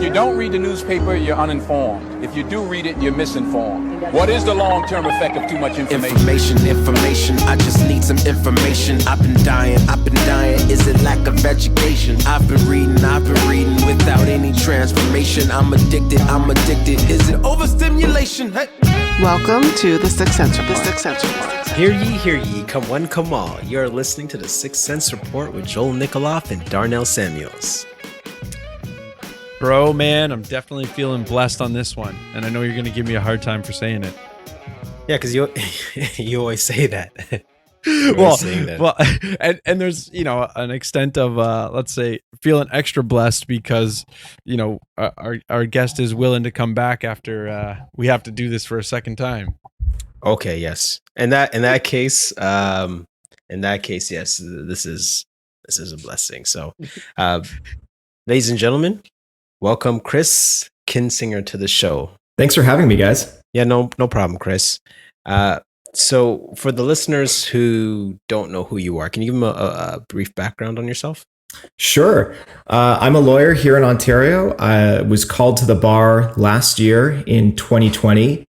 you don't read the newspaper, you're uninformed. If you do read it, you're misinformed. What is the long-term effect of too much information? Information, I just need some information. I've been dying. Is it lack of education? I've been reading without any transformation. I'm addicted. Is it overstimulation? Hey. Welcome to the Sixth Sense Report. Hear ye, come one, come all. You're listening to the Sixth Sense Report with Joel Nikoloff and Darnell Samuels. Bro, man, I'm definitely feeling blessed on this one. And I know you're going to give me a hard time for saying it. Yeah, because you you always say that. Well, and there's, an extent of, let's say, feeling extra blessed because, our guest is willing to come back after we have to do this for a second time. Okay, yes. In that case, yes, this is a blessing. So, ladies and gentlemen, welcome Chris Kinsinger to the show. Thanks for having me, guys. Yeah, no problem, Chris. So for the listeners who don't know who you are, can you give them a brief background on yourself? Sure. I'm a lawyer here in Ontario. I was called to the bar last year in 2020.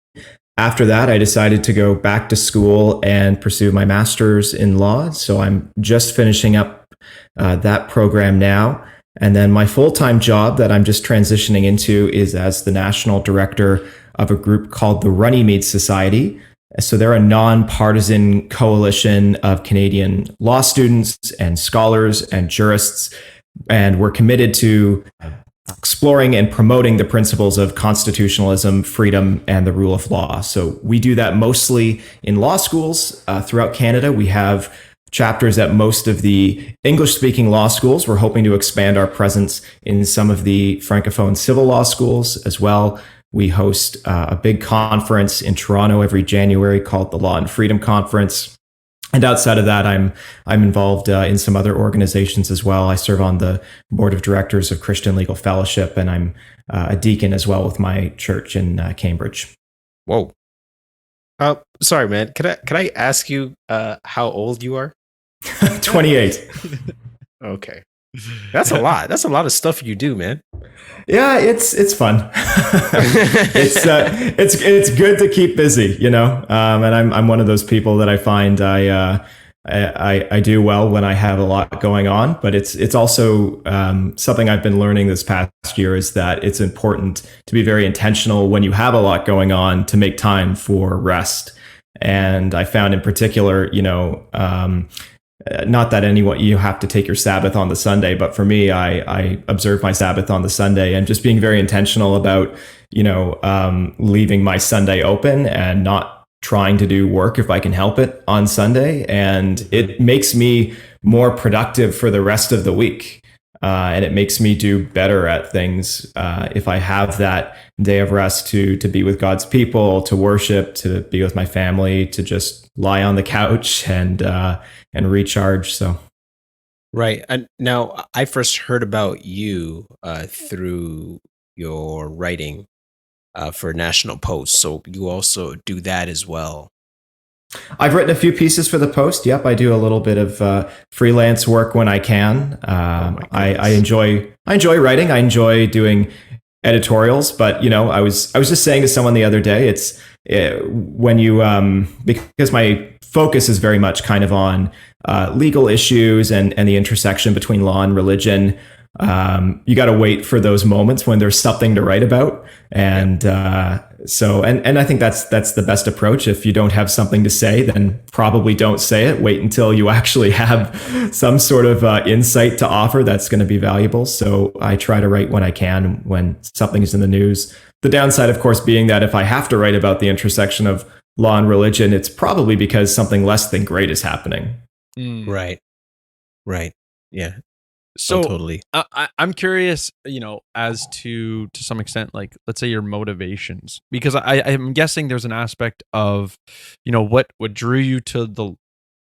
After that, I decided to go back to school and pursue my master's in law. So I'm just finishing up that program now. And then my full-time job that I'm just transitioning into is as the national director of a group called the Runnymede Society. So they're a nonpartisan coalition of Canadian law students and scholars and jurists. And we're committed to exploring and promoting the principles of constitutionalism, freedom, and the rule of law. So we do that mostly in law schools throughout Canada. We have chapters at most of the English-speaking law schools. We're hoping to expand our presence in some of the Francophone civil law schools as well. We host a big conference in Toronto every January called the Law and Freedom Conference. And outside of that, I'm involved in some other organizations as well. I serve on the board of directors of Christian Legal Fellowship, and I'm a deacon as well with my church in Cambridge. Whoa. Sorry, man. Can I ask you how old you are? 28. Okay. That's a lot. That's a lot of stuff you do, man. Yeah, it's fun. it's good to keep busy, and I'm one of those people that I find I do well when I have a lot going on. But it's also something I've been learning this past year is that it's important to be very intentional when you have a lot going on to make time for rest. And I found in particular, not that you have to take your Sabbath on the Sunday, but for me, I observe my Sabbath on the Sunday and just being very intentional about, leaving my Sunday open and not trying to do work if I can help it on Sunday. And it makes me more productive for the rest of the week. And it makes me do better at things if I have that day of rest to be with God's people, to worship, to be with my family, to just lie on the couch and recharge. So, right. And now I first heard about you through your writing for National Post. So you also do that as well. I've written a few pieces for the Post. Yep, I do a little bit of freelance work when I can. I enjoy writing. I enjoy doing editorials. But I was just saying to someone the other day, when you because my focus is very much kind of on legal issues and the intersection between law and religion. You got to wait for those moments when there's something to write about. And so I think that's the best approach. If you don't have something to say, then probably don't say it. Wait until you actually have some sort of insight to offer that's going to be valuable. So I try to write when I can, when something is in the news. The downside, of course, being that if I have to write about the intersection of law and religion, it's probably because something less than great is happening. Right. Yeah. So totally. I'm curious, as to some extent, like, let's say your motivations, because I'm guessing there's an aspect of, what drew you to the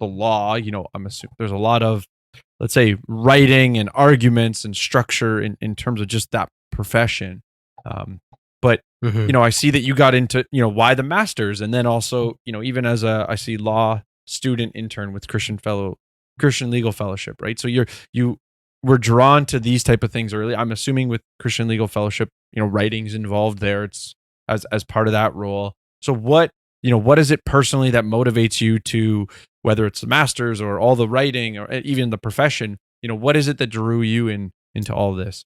law. I'm assuming there's a lot of, let's say, writing and arguments and structure in terms of just that profession. But I see that you got into, why the masters, and then also, even as I see law student intern with Christian Legal Fellowship, right? So you were drawn to these type of things early. I'm assuming with Christian Legal Fellowship, writing's involved there. It's as part of that role. So what is it personally that motivates you to, whether it's the masters or all the writing or even the profession, what is it that drew you into all this?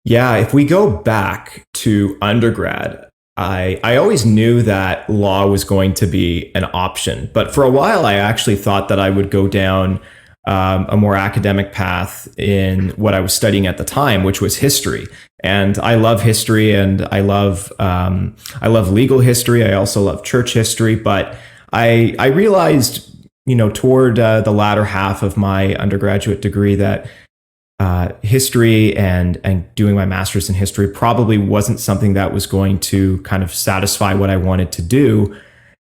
Yeah, if we go back to undergrad, I always knew that law was going to be an option. But for a while, I actually thought that I would go down a more academic path in what I was studying at the time, which was history. And I love history, and I love legal history. I also love church history. But I realized, toward the latter half of my undergraduate degree that history and doing my master's in history probably wasn't something that was going to kind of satisfy what I wanted to do.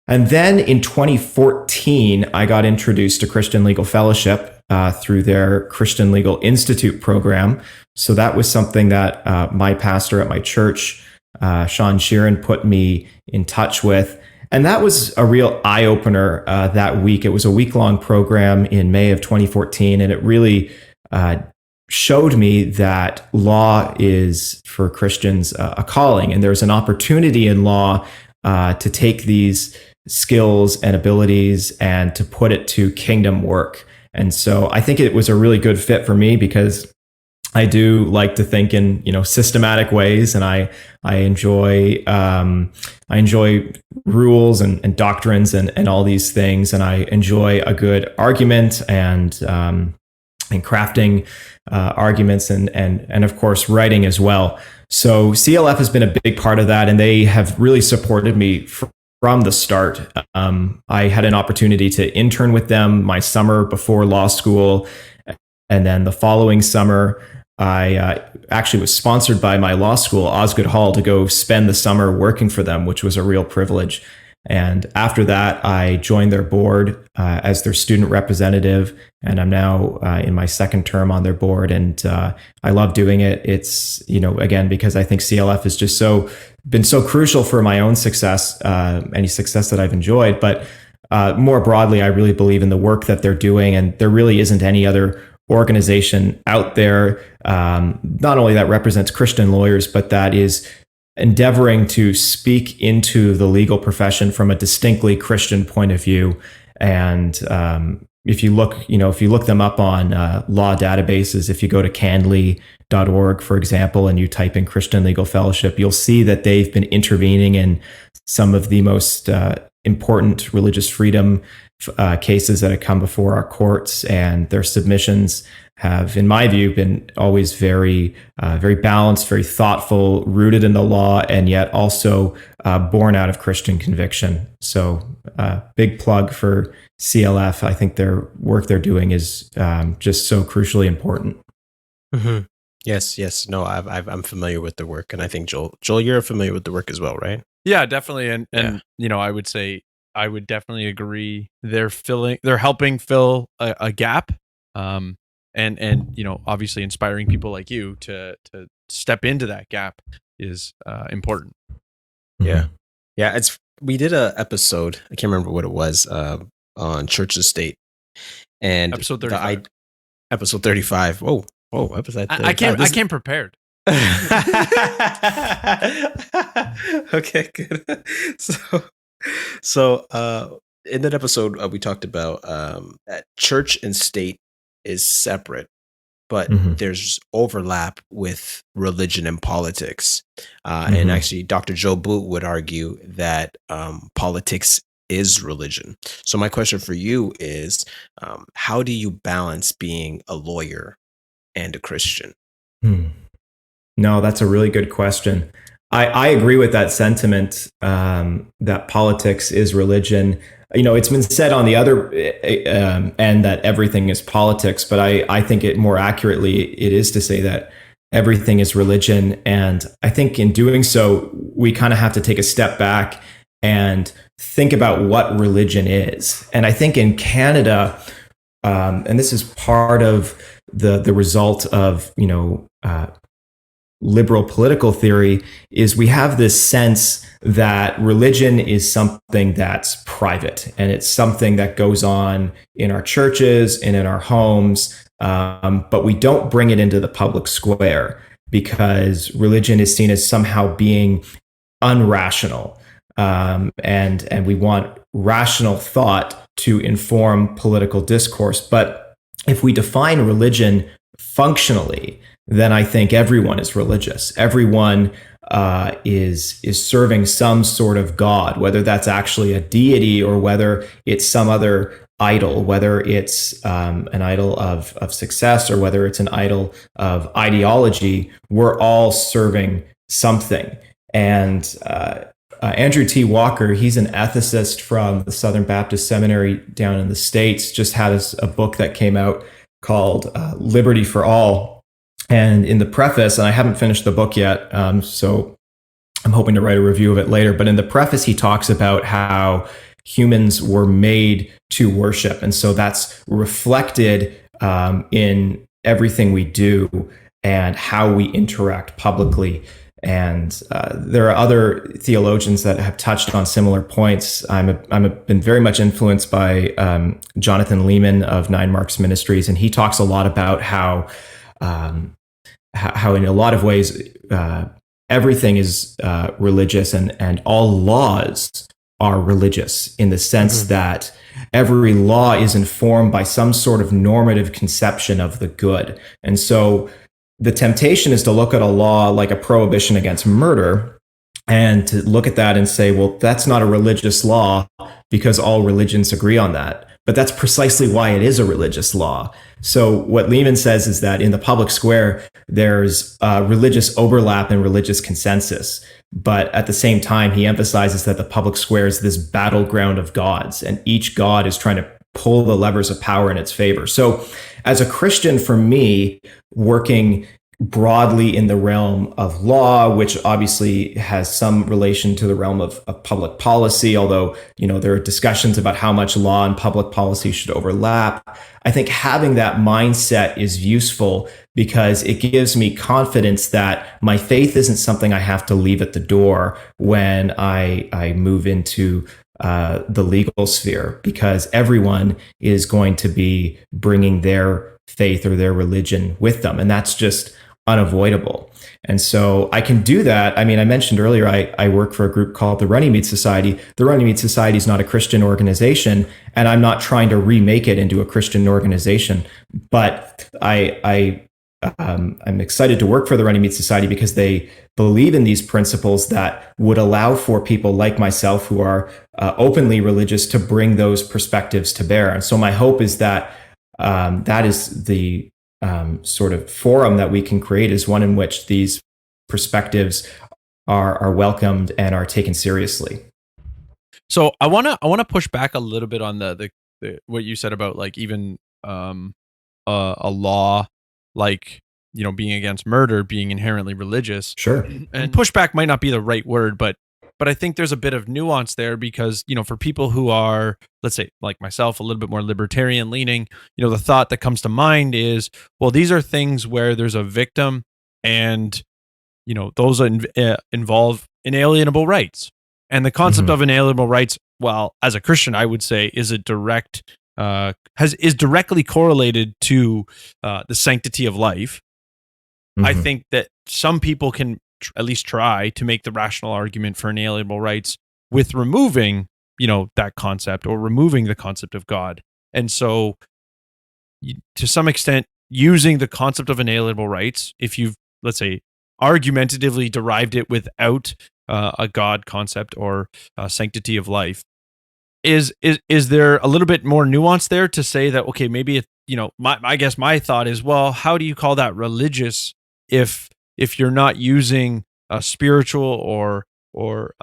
And then in 2014, I got introduced to Christian Legal Fellowship through their Christian Legal Institute program. So that was something that my pastor at my church, Sean Sheeran, put me in touch with. And that was a real eye-opener that week. It was a week-long program in May of 2014, and it really showed me that law is, for Christians, a calling. And there's an opportunity in law to take these skills and abilities and to put it to kingdom work. And so I think it was a really good fit for me because I do like to think in systematic ways, and I enjoy rules and doctrines and all these things, and I enjoy a good argument and crafting arguments and of course writing as well. So CLF has been a big part of that, and they have really supported me from the start. I had an opportunity to intern with them my summer before law school, and then the following summer, I actually was sponsored by my law school, Osgoode Hall, to go spend the summer working for them, which was a real privilege. And after that, I joined their board as their student representative, and I'm now in my second term on their board, and I love doing it. It's, again, because I think CLF has just been so crucial for my own success, any success that I've enjoyed. But more broadly, I really believe in the work that they're doing, and there really isn't any other organization out there, not only that represents Christian lawyers, but that is endeavoring to speak into the legal profession from a distinctly Christian point of view. And if you look them up on law databases, if you go to candly.org, for example, and you type in Christian Legal Fellowship, you'll see that they've been intervening in some of the most important religious freedom cases that have come before our courts, and their submissions have, in my view, been always very balanced, very thoughtful, rooted in the law, and yet also born out of Christian conviction. So big plug for CLF. I think their work they're doing is just so crucially important. Mm-hmm. Yes. No, I'm familiar with the work, and I think Joel, you're familiar with the work as well, right? Yeah, definitely. And I would say I would definitely agree. They're helping fill a gap. And obviously inspiring people like you to step into that gap is important. Yeah. We did a episode, I can't remember what it was, on church and state, and episode 35. Episode 35. Whoa, episode 35. I came prepared. Okay, good. So in that episode, we talked about that church and state is separate, but there's overlap with religion and politics. And actually, Dr. Joe Boot would argue that politics is religion. So my question for you is, how do you balance being a lawyer and a Christian? No, that's a really good question. I agree with that sentiment, that politics is religion. It's been said on the other end that everything is politics, but I think it more accurately, it is to say that everything is religion. And I think in doing so, we kind of have to take a step back and think about what religion is. And I think in Canada, and this is part of the result of, liberal political theory, is we have this sense that religion is something that's private, and it's something that goes on in our churches and in our homes, but we don't bring it into the public square because religion is seen as somehow being unrational, and we want rational thought to inform political discourse. But if we define religion functionally, then I think everyone is religious. Everyone is serving some sort of God, whether that's actually a deity or whether it's some other idol, whether it's an idol of success or whether it's an idol of ideology. We're all serving something. And Andrew T. Walker, he's an ethicist from the Southern Baptist Seminary down in the States, just had a book that came out called Liberty for All. And in the preface, and I haven't finished the book yet, so I'm hoping to write a review of it later, but in the preface, he talks about how humans were made to worship. And so that's reflected in everything we do and how we interact publicly. And there are other theologians that have touched on similar points. I've been very much influenced by Jonathan Lehman of Nine Marks Ministries, and he talks a lot about how in a lot of ways everything is religious, and all laws are religious in the sense that every law is informed by some sort of normative conception of the good. And so the temptation is to look at a law like a prohibition against murder and to look at that and say, well, that's not a religious law because all religions agree on that. But that's precisely why it is a religious law. So what Lehman says is that in the public square, there's religious overlap and religious consensus. But at the same time, he emphasizes that the public square is this battleground of gods, and each god is trying to pull the levers of power in its favor. So as a Christian, for me, working broadly in the realm of law, which obviously has some relation to the realm of public policy, although, there are discussions about how much law and public policy should overlap. I think having that mindset is useful because it gives me confidence that my faith isn't something I have to leave at the door when I move into the legal sphere, because everyone is going to be bringing their faith or their religion with them. And that's just unavoidable. And so I can do that. I mean, I mentioned earlier, I work for a group called the Runnymede Society. The Runnymede Society is not a Christian organization, and I'm not trying to remake it into a Christian organization. But I'm excited to work for the Runnymede Society because they believe in these principles that would allow for people like myself who are openly religious to bring those perspectives to bear. And so my hope is that that is the sort of forum that we can create, is one in which these perspectives are welcomed and are taken seriously. So I want to push back a little bit on the what you said about like even a law like being against murder being inherently religious. Sure. And pushback might not be the right word, but I think there's a bit of nuance there because, for people who are, let's say, like myself, a little bit more libertarian leaning, the thought that comes to mind is, well, these are things where there's a victim and, those involve inalienable rights. And the concept of inalienable rights, well, as a Christian, I would say is a direct, is directly correlated to the sanctity of life. I think that some people can at least try to make the rational argument for inalienable rights with removing, that concept or removing the concept of God. And so to some extent, using the concept of inalienable rights, if you've, let's say, argumentatively derived it without a God concept or sanctity of life, is there a little bit more nuance there to say that, okay, maybe it, I guess my thought is, well, how do you call that religious if you're not using spiritual or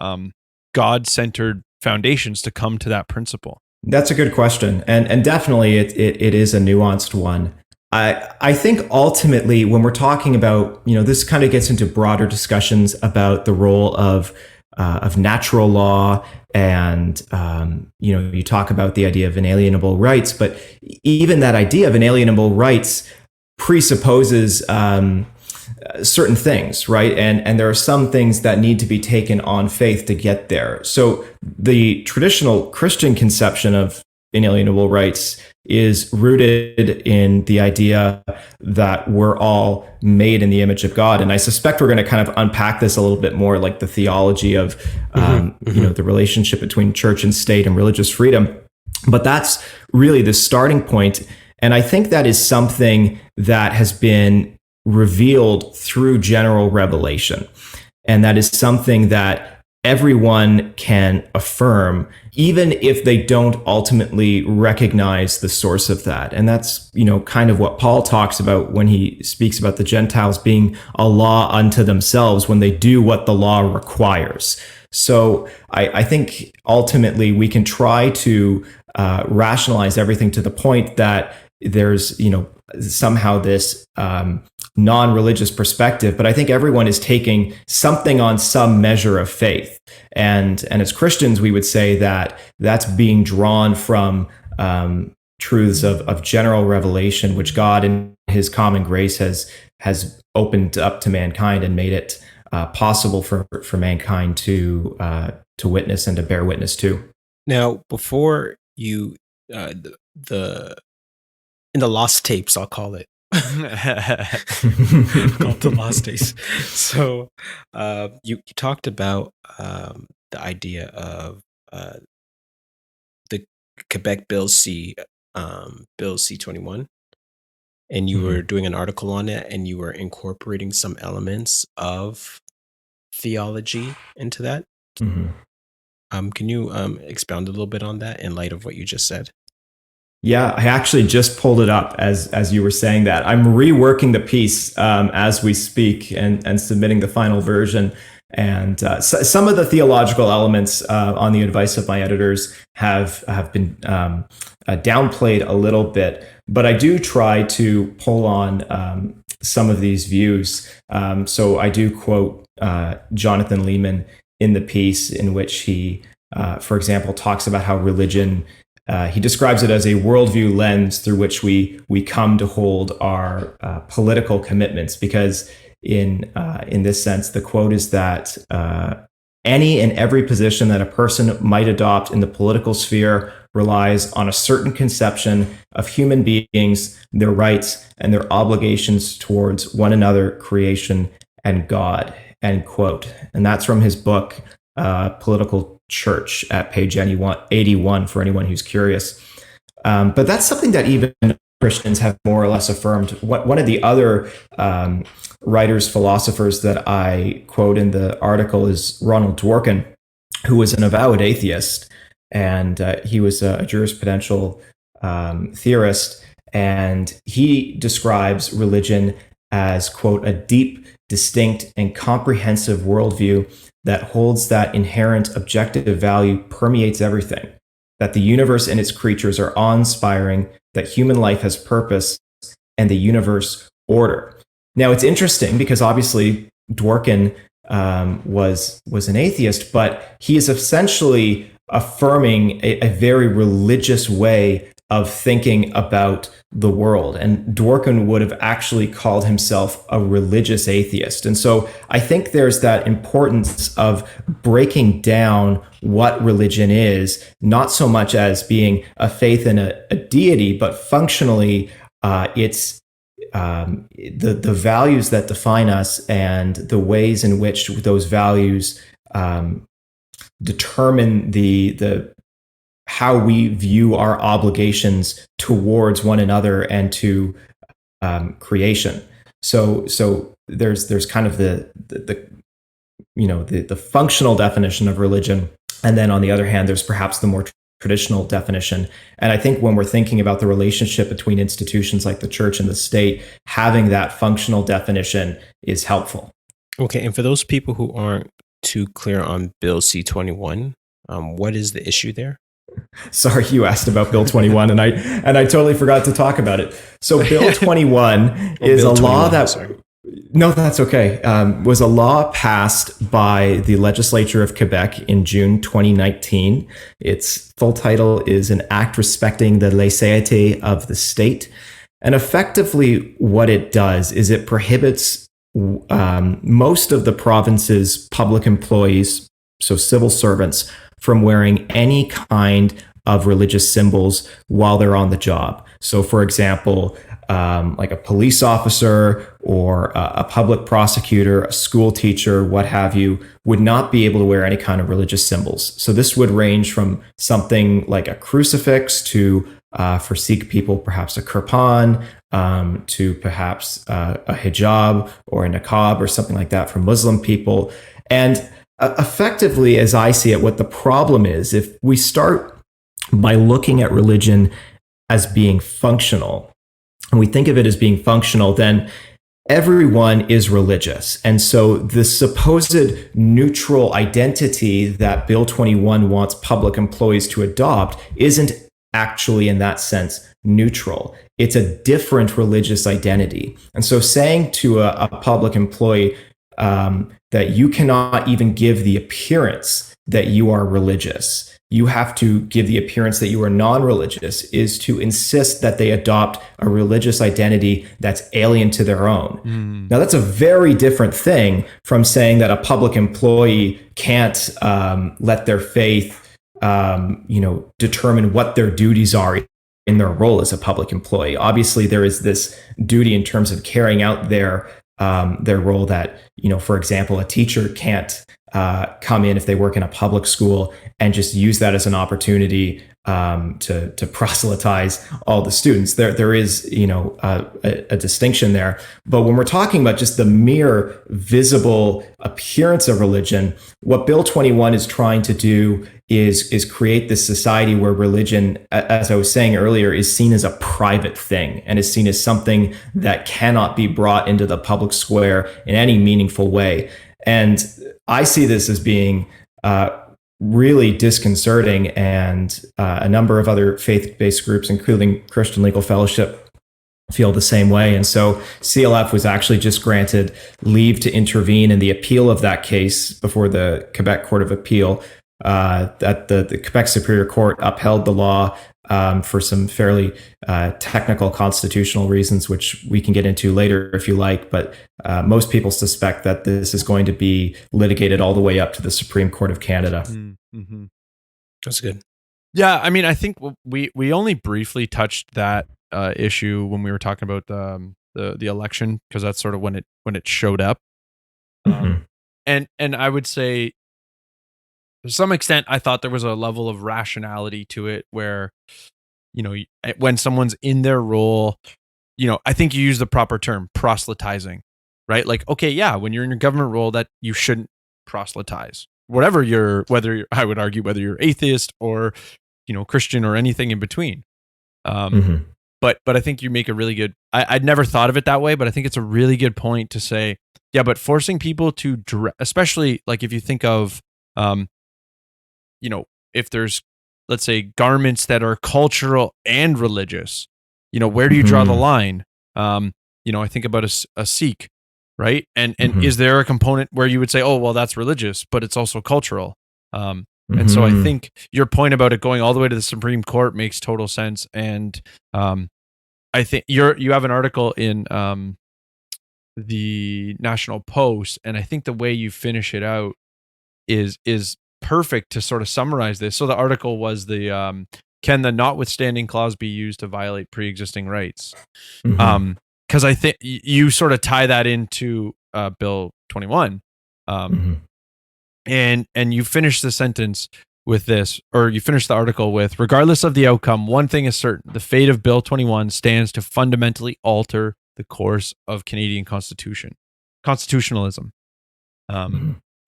God-centered foundations to come to that principle? That's a good question, and definitely it is a nuanced one. I think ultimately when we're talking about, this kind of gets into broader discussions about the role of natural law, and you talk about the idea of inalienable rights, but even that idea of inalienable rights presupposes certain things, right? And there are some things that need to be taken on faith to get there. So the traditional Christian conception of inalienable rights is rooted in the idea that we're all made in the image of God. And I suspect we're going to kind of unpack this a little bit more, like the theology of, the relationship between church and state and religious freedom. But that's really the starting point. And I think that is something that has been revealed through general revelation. And that is something that everyone can affirm, even if they don't ultimately recognize the source of that. And that's, kind of what Paul talks about when he speaks about the Gentiles being a law unto themselves when they do what the law requires. So I think ultimately we can try to rationalize everything to the point that there's, somehow this non-religious perspective, but I think everyone is taking something on some measure of faith. And as Christians, we would say that that's being drawn from truths of general revelation, which God in his common grace has opened up to mankind and made it possible for mankind to witness and to bear witness to. Now, before you, in the lost tapes, I'll call it. Called the lost tapes. So you talked about the idea of the Quebec Bill C-21, and you were doing an article on it, and you were incorporating some elements of theology into that. Can you expound a little bit on that in light of what you just said? Yeah, I actually just pulled it up as you were saying that. I'm reworking the piece as we speak and submitting the final version. And some of the theological elements, on the advice of my editors, have been downplayed a little bit. But I do try to pull on some of these views. So I do quote Jonathan Leeman in the piece, in which he, for example, talks about how religion. He describes it as a worldview lens through which we come to hold our political commitments, because in this sense, the quote is that any and every position that a person might adopt in the political sphere relies on a certain conception of human beings, their rights, and their obligations towards one another, creation, and God, end quote. And that's from his book, Political Church, at page 81 for anyone who's curious. But that's something that even Christians have more or less affirmed. One of the other writers, philosophers that I quote in the article is Ronald Dworkin, who was an avowed atheist, and he was a jurisprudential theorist, and he describes religion as, quote, a deep, distinct, and comprehensive worldview that holds that inherent objective value permeates everything, that the universe and its creatures are awe-inspiring, that human life has purpose, and the universe order. Now, it's interesting because obviously Dworkin was an atheist, but he is essentially affirming a very religious way of thinking about the world. And Dworkin would have actually called himself a religious atheist. And so I think there's that importance of breaking down what religion is, not so much as being a faith in a deity, but functionally it's the values that define us and the ways in which those values determine the how we view our obligations towards one another and to creation. So there's kind of the functional definition of religion, and then on the other hand, there's perhaps the more traditional definition. And I think when we're thinking about the relationship between institutions like the church and the state, having that functional definition is helpful. Okay, and for those people who aren't too clear on Bill C-21, what is the issue there? Sorry, you asked about Bill 21, and I totally forgot to talk about it. So Bill 21 is Bill a law 21, that sorry. No, that's okay. Was a law passed by the legislature of Quebec in June 2019. Its full title is an act respecting the laïcité of the state. And effectively what it does is it prohibits most of the province's public employees, so civil servants, from wearing any kind of religious symbols while they're on the job. So, for example, like a police officer or a public prosecutor, a school teacher, what have you, would not be able to wear any kind of religious symbols. So this would range from something like a crucifix to, for Sikh people, perhaps a kirpan, to perhaps a hijab or a niqab or something like that for Muslim people. And effectively, as I see it, what the problem is, if we start by looking at religion as being functional, and we think of it as being functional, then everyone is religious. And so the supposed neutral identity that Bill 21 wants public employees to adopt isn't actually, in that sense, neutral. It's a different religious identity. And so saying to a public employee that you cannot even give the appearance that you are religious, you have to give the appearance that you are non-religious, is to insist that they adopt a religious identity that's alien to their own. Now, that's a very different thing from saying that a public employee can't let their faith, determine what their duties are in their role as a public employee. Obviously, there is this duty in terms of carrying out their role that, for example, a teacher can't come in if they work in a public school and just use that as an opportunity to proselytize all the students. There is, a distinction there. But when we're talking about just the mere visible appearance of religion, what Bill 21 is trying to do is create this society where religion, as I was saying earlier, is seen as a private thing and is seen as something that cannot be brought into the public square in any meaningful way. And I see this as being really disconcerting, and a number of other faith-based groups, including Christian Legal Fellowship, feel the same way. And so CLF was actually just granted leave to intervene in the appeal of that case before the Quebec Court of Appeal, that the Quebec Superior Court upheld the law for some fairly technical constitutional reasons, which we can get into later if you like. But most people suspect that this is going to be litigated all the way up to the Supreme Court of Canada. Mm-hmm. That's good. Yeah, I mean, I think we only briefly touched that issue when we were talking about the election, because that's sort of when it showed up. And I would say, to some extent, I thought there was a level of rationality to it where, when someone's in their role, I think you use the proper term, proselytizing, right? Like, okay, yeah, when you're in your government role, that you shouldn't proselytize. Whether you're atheist or, Christian or anything in between. But I think you make a really good, I'd never thought of it that way, but I think it's a really good point to say, yeah, but forcing people to, especially like if you think of, if there's, let's say, garments that are cultural and religious, where do you draw the line? I think about a Sikh, right? And is there a component where you would say, oh, well, that's religious, but it's also cultural? And so I think your point about it going all the way to the Supreme Court makes total sense. And I think you have an article in the National Post, and I think the way you finish it out is perfect to sort of summarize this. So the article was can the notwithstanding clause be used to violate pre-existing rights? Because I think you sort of tie that into Bill 21. And you finish the sentence with this, or you finish the article with, regardless of the outcome, one thing is certain: the fate of Bill 21 stands to fundamentally alter the course of Canadian constitutionalism.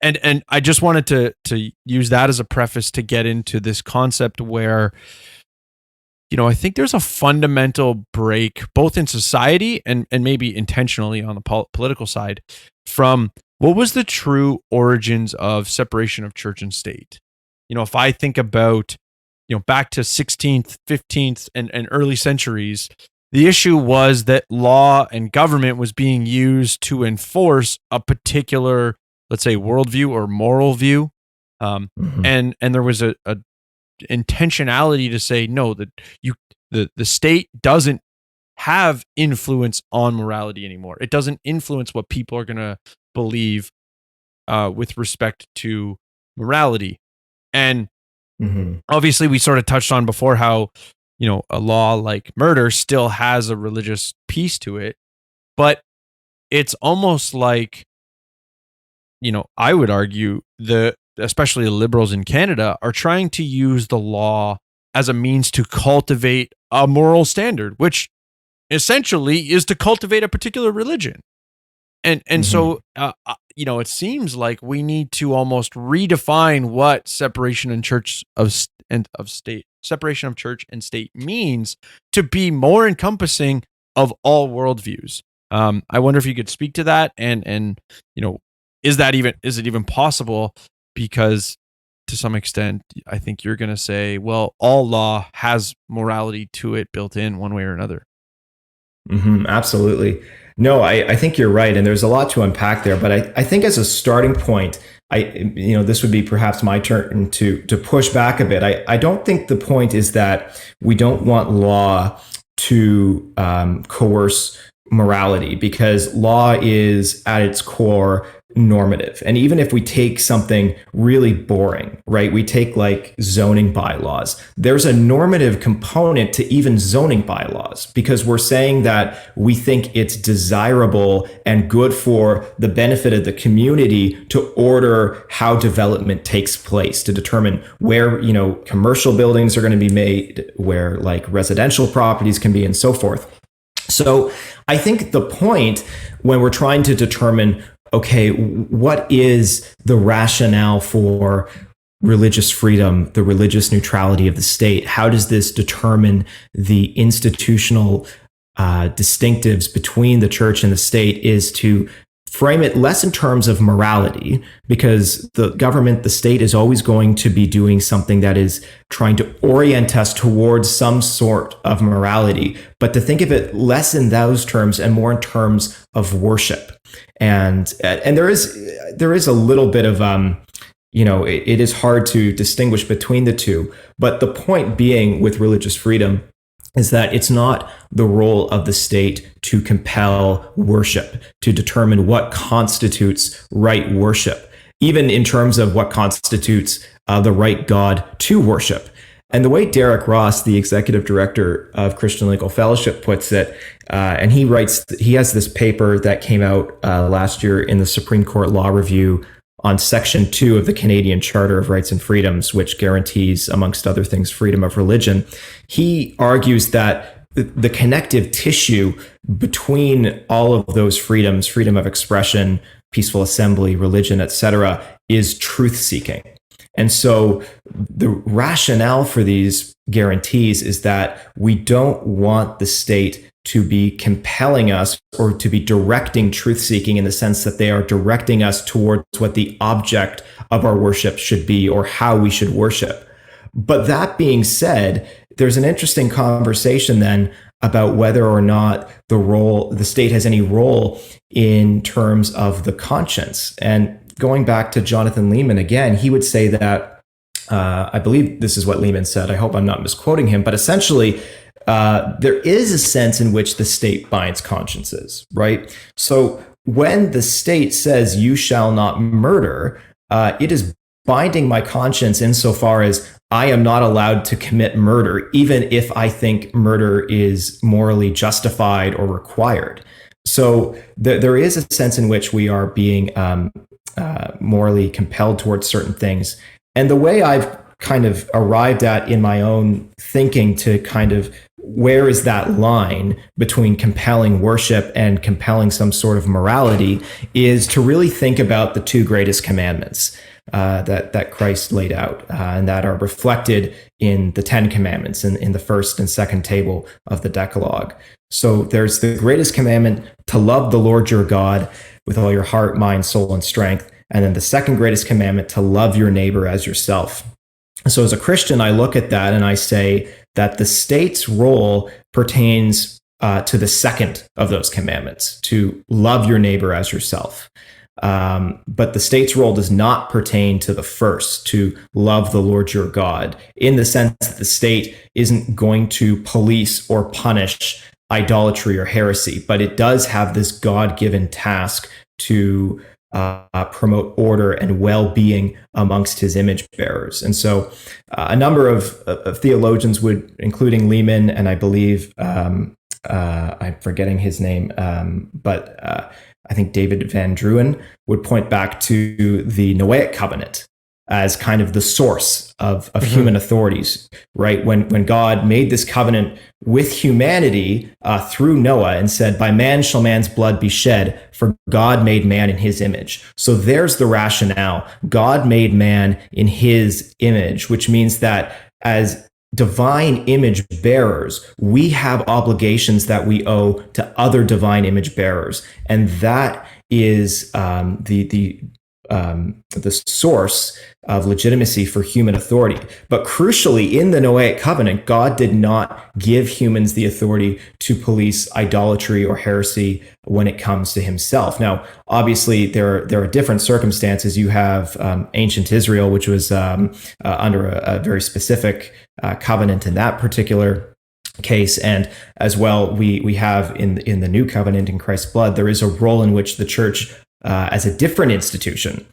And I just wanted to use that as a preface to get into this concept where, I think there's a fundamental break, both in society and maybe intentionally on the political side, from what was the true origins of separation of church and state. If I think about, back to 16th, 15th, and early centuries, the issue was that law and government was being used to enforce a particular, let's say, worldview or moral view. And there was a intentionality to say, no, that the state doesn't have influence on morality anymore. It doesn't influence what people are going to believe with respect to morality. And Obviously, we sort of touched on before how, a law like murder still has a religious piece to it, but it's almost like, I would argue especially the liberals in Canada are trying to use the law as a means to cultivate a moral standard, which essentially is to cultivate a particular religion. And so, it seems like we need to almost redefine what separation of church and state means to be more encompassing of all worldviews. I wonder if you could speak to that, and is it even possible? Because to some extent, I think you're going to say, well, all law has morality to it built in one way or another. Absolutely. No, I think you're right. And there's a lot to unpack there. But I think as a starting point, this would be perhaps my turn to push back a bit. I don't think the point is that we don't want law to coerce morality, because law is at its core normative. And even if we take something really boring, right, we take like zoning bylaws, there's a normative component to even zoning bylaws, because we're saying that we think it's desirable and good for the benefit of the community to order how development takes place, to determine where, commercial buildings are going to be made, where like residential properties can be, and so forth. So I think the point when we're trying to determine, okay, what is the rationale for religious freedom, the religious neutrality of the state? How does this determine the institutional distinctives between the church and the state, is to frame it less in terms of morality, because the government, the state, is always going to be doing something that is trying to orient us towards some sort of morality, but to think of it less in those terms and more in terms of worship. And there is a little bit of it is hard to distinguish between the two, but the point being with religious freedom is that it's not the role of the state to compel worship, to determine what constitutes right worship, even in terms of what constitutes the right God to worship. And the way Derek Ross, the executive director of Christian Legal Fellowship, puts it, and he has this paper that came out last year in the Supreme Court Law Review on Section 2 of the Canadian Charter of Rights and Freedoms, which guarantees, amongst other things, freedom of religion. He argues that the connective tissue between all of those freedoms, freedom of expression, peaceful assembly, religion, etc., is truth-seeking. And so the rationale for these guarantees is that we don't want the state to be compelling us or to be directing truth-seeking, in the sense that they are directing us towards what the object of our worship should be or how we should worship. But that being said, there's an interesting conversation then about whether or not the state has any role in terms of the conscience. And going back to Jonathan Lehman again, he would say that, I believe this is what Lehman said, I hope I'm not misquoting him, but essentially, there is a sense in which the state binds consciences, right? So when the state says you shall not murder, it is binding my conscience insofar as I am not allowed to commit murder, even if I think murder is morally justified or required. So there is a sense in which we are being morally compelled towards certain things. And the way I've kind of arrived at in my own thinking to kind of where is that line between compelling worship and compelling some sort of morality is to really think about the two greatest commandments that Christ laid out and that are reflected in the 10 commandments in the first and second table of the Decalogue. So there's the greatest commandment to love the Lord your God with all your heart, mind, soul, and strength. And then the second greatest commandment to love your neighbor as yourself. So as a Christian, I look at that and I say that the state's role pertains to the second of those commandments, to love your neighbor as yourself. But the state's role does not pertain to the first, to love the Lord your God, in the sense that the state isn't going to police or punish idolatry or heresy, but it does have this God-given task to promote order and well-being amongst his image bearers. And so a number of theologians would, including Lehman, and I believe, I'm forgetting his name, but I think David Van Druen, would point back to the Noahic covenant as kind of the source of human authorities, right? When God made this covenant with humanity through Noah and said, by man shall man's blood be shed, for God made man in his image. So there's the rationale. God made man in his image, which means that as divine image bearers, we have obligations that we owe to other divine image bearers. And that is the source of legitimacy for human authority. But crucially, in the Noahic covenant, God did not give humans the authority to police idolatry or heresy when it comes to himself. Now, obviously, there are different circumstances. You have ancient Israel, which was under a very specific covenant in that particular case, and as well, we have in the new covenant in Christ's blood, there is a role in which the church, as a different institution,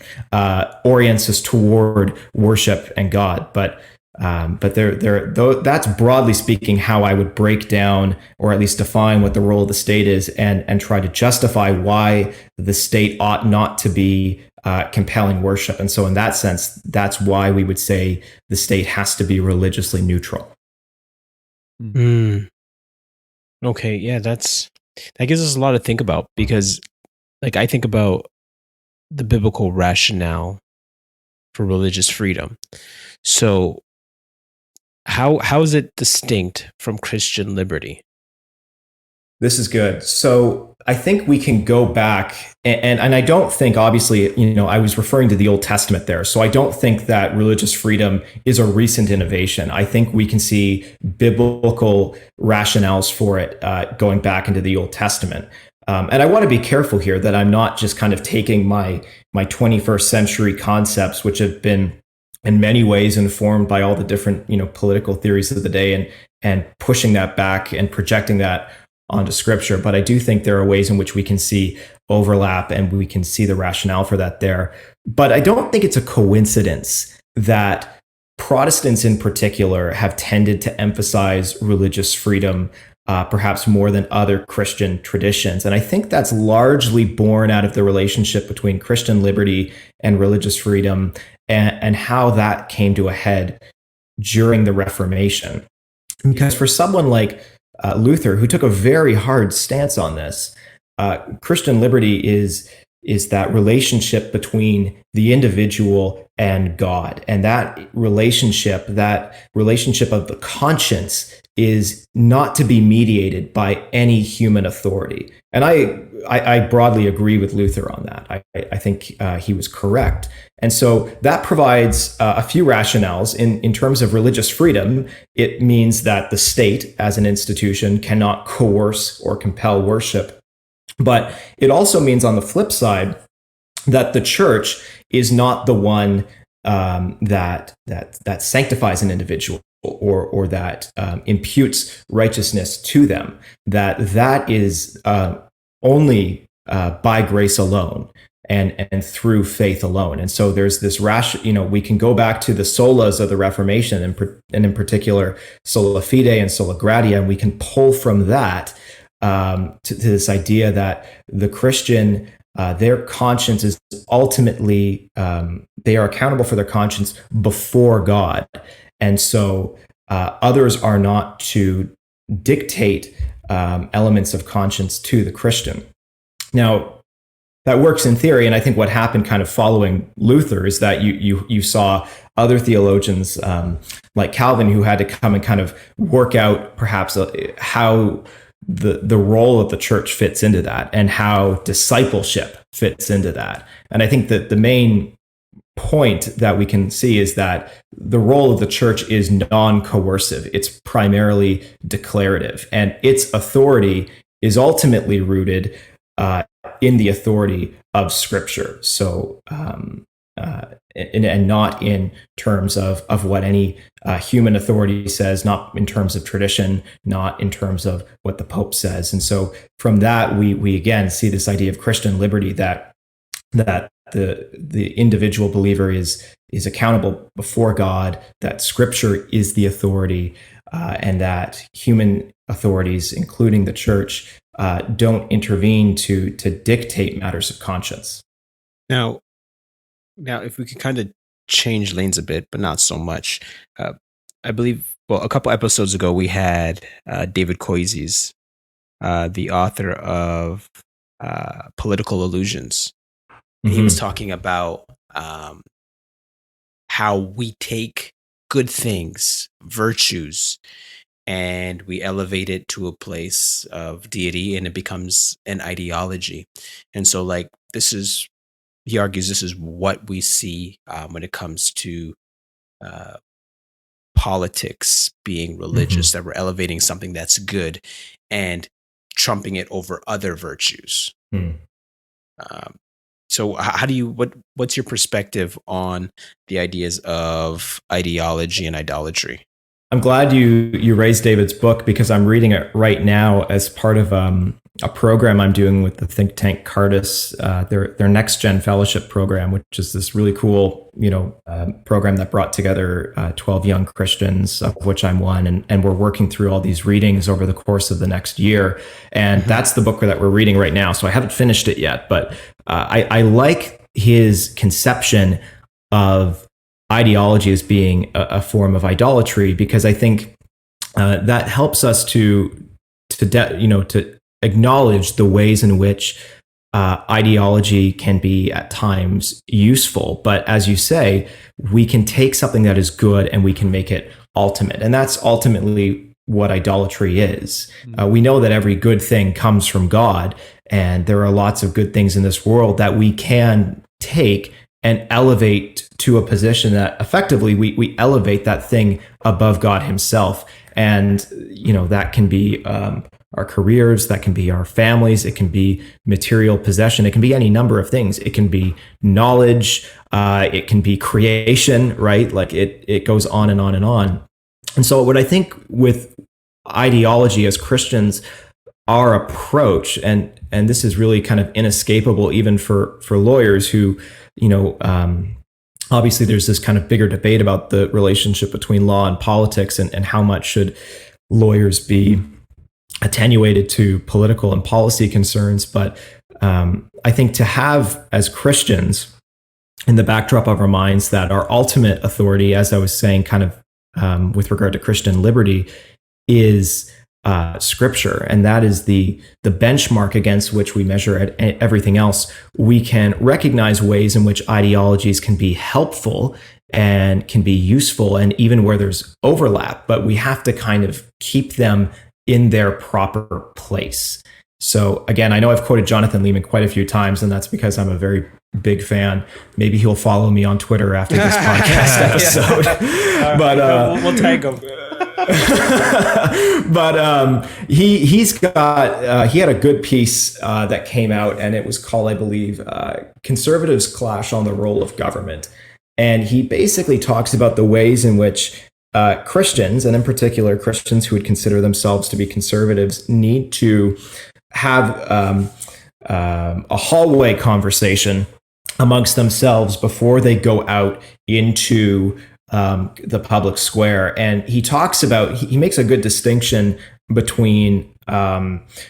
orients us toward worship and God. But that's broadly speaking how I would break down, or at least define, what the role of the state is, and try to justify why the state ought not to be compelling worship. And so, in that sense, that's why we would say the state has to be religiously neutral. Okay, yeah, that gives us a lot to think about, because I think about the biblical rationale for religious freedom. So how is it distinct from Christian liberty? This is good. So I think we can go back, and I don't think, obviously, I was referring to the Old Testament there. So I don't think that religious freedom is a recent innovation. I think we can see biblical rationales for it going back into the Old Testament. And I want to be careful here that I'm not just kind of taking my 21st century concepts, which have been in many ways informed by all the different, political theories of the day, and pushing that back and projecting that onto scripture. But I do think there are ways in which we can see overlap, and we can see the rationale for that there. But I don't think it's a coincidence that Protestants in particular have tended to emphasize religious freedom perhaps more than other Christian traditions. And I think that's largely born out of the relationship between Christian liberty and religious freedom, and how that came to a head during the Reformation. Because for someone like Luther, who took a very hard stance on this, Christian liberty is that relationship between the individual and God. And that relationship of the conscience, is not to be mediated by any human authority. And I broadly agree with Luther on that. I think he was correct. And so that provides a few rationales. In terms of religious freedom, it means that the state as an institution cannot coerce or compel worship. But it also means, on the flip side, that the church is not the one that sanctifies an individual, or that imputes righteousness to them. That is only by grace alone, and through faith alone. And so there's this we can go back to the solas of the Reformation, and in particular sola fide and sola gratia, and we can pull from that to this idea that the Christian, their conscience is ultimately, they are accountable for their conscience before God. And so others are not to dictate elements of conscience to the Christian. Now, that works in theory, and I think what happened kind of following Luther is that you saw other theologians like Calvin, who had to come and kind of work out perhaps how the role of the church fits into that, and how discipleship fits into that. And I think that the main point that we can see is that the role of the church is non-coercive. It's primarily declarative, and its authority is ultimately rooted in the authority of Scripture. So, and not in terms of what any human authority says, not in terms of tradition, not in terms of what the Pope says. And so from that, we again see this idea of Christian liberty, that that the individual believer is accountable before God, that Scripture is the authority, and that human authorities, including the church, don't intervene to dictate matters of conscience. Now, if we could kind of change lanes a bit, but not so much. I believe, well, a couple episodes ago, we had David Koizes, the author of Political Illusions. And he was talking about how we take good things, virtues, and we elevate it to a place of deity, and it becomes an ideology. And so, like, he argues this is what we see when it comes to politics being religious, that we're elevating something that's good and trumping it over other virtues. So how do you, what's your perspective on the ideas of ideology and idolatry? I'm glad you raised David's book, because I'm reading it right now as part of a program I'm doing with the think tank Cardis, their next gen fellowship program, which is this really cool, program that brought together 12 young Christians, of which I'm one, and we're working through all these readings over the course of the next year, and that's the book that we're reading right now. So I haven't finished it yet, but I like his conception of ideology as being a form of idolatry, because I think that helps us to acknowledge the ways in which ideology can be at times useful. But as you say, we can take something that is good and we can make it ultimate. And that's ultimately what idolatry is. We know that every good thing comes from God, and there are lots of good things in this world that we can take and elevate to a position that effectively we elevate that thing above God himself. And, that can be our careers, that can be our families, it can be material possession, it can be any number of things. It can be knowledge, it can be creation, right? Like it goes on and on and on. And so what I think with ideology as Christians, our approach, and this is really kind of inescapable even for lawyers who, obviously there's this kind of bigger debate about the relationship between law and politics, and how much should lawyers be attenuated to political and policy concerns. But I think to have, as Christians, in the backdrop of our minds, that our ultimate authority, as I was saying, kind of with regard to Christian liberty, is Scripture, and that is the benchmark against which we measure everything else. We can recognize ways in which ideologies can be helpful and can be useful, and even where there's overlap, but we have to kind of keep them in their proper place. So again, I know I've quoted Jonathan Leeman quite a few times, and that's because I'm a very big fan. Maybe he'll follow me on Twitter after this podcast episode. But we'll tag him. But he had a good piece that came out, and it was called, I believe, Conservatives Clash on the Role of Government. And he basically talks about the ways in which Christians, and in particular Christians who would consider themselves to be conservatives, need to have a hallway conversation amongst themselves before they go out into the public square. And he talks about, he makes a good distinction between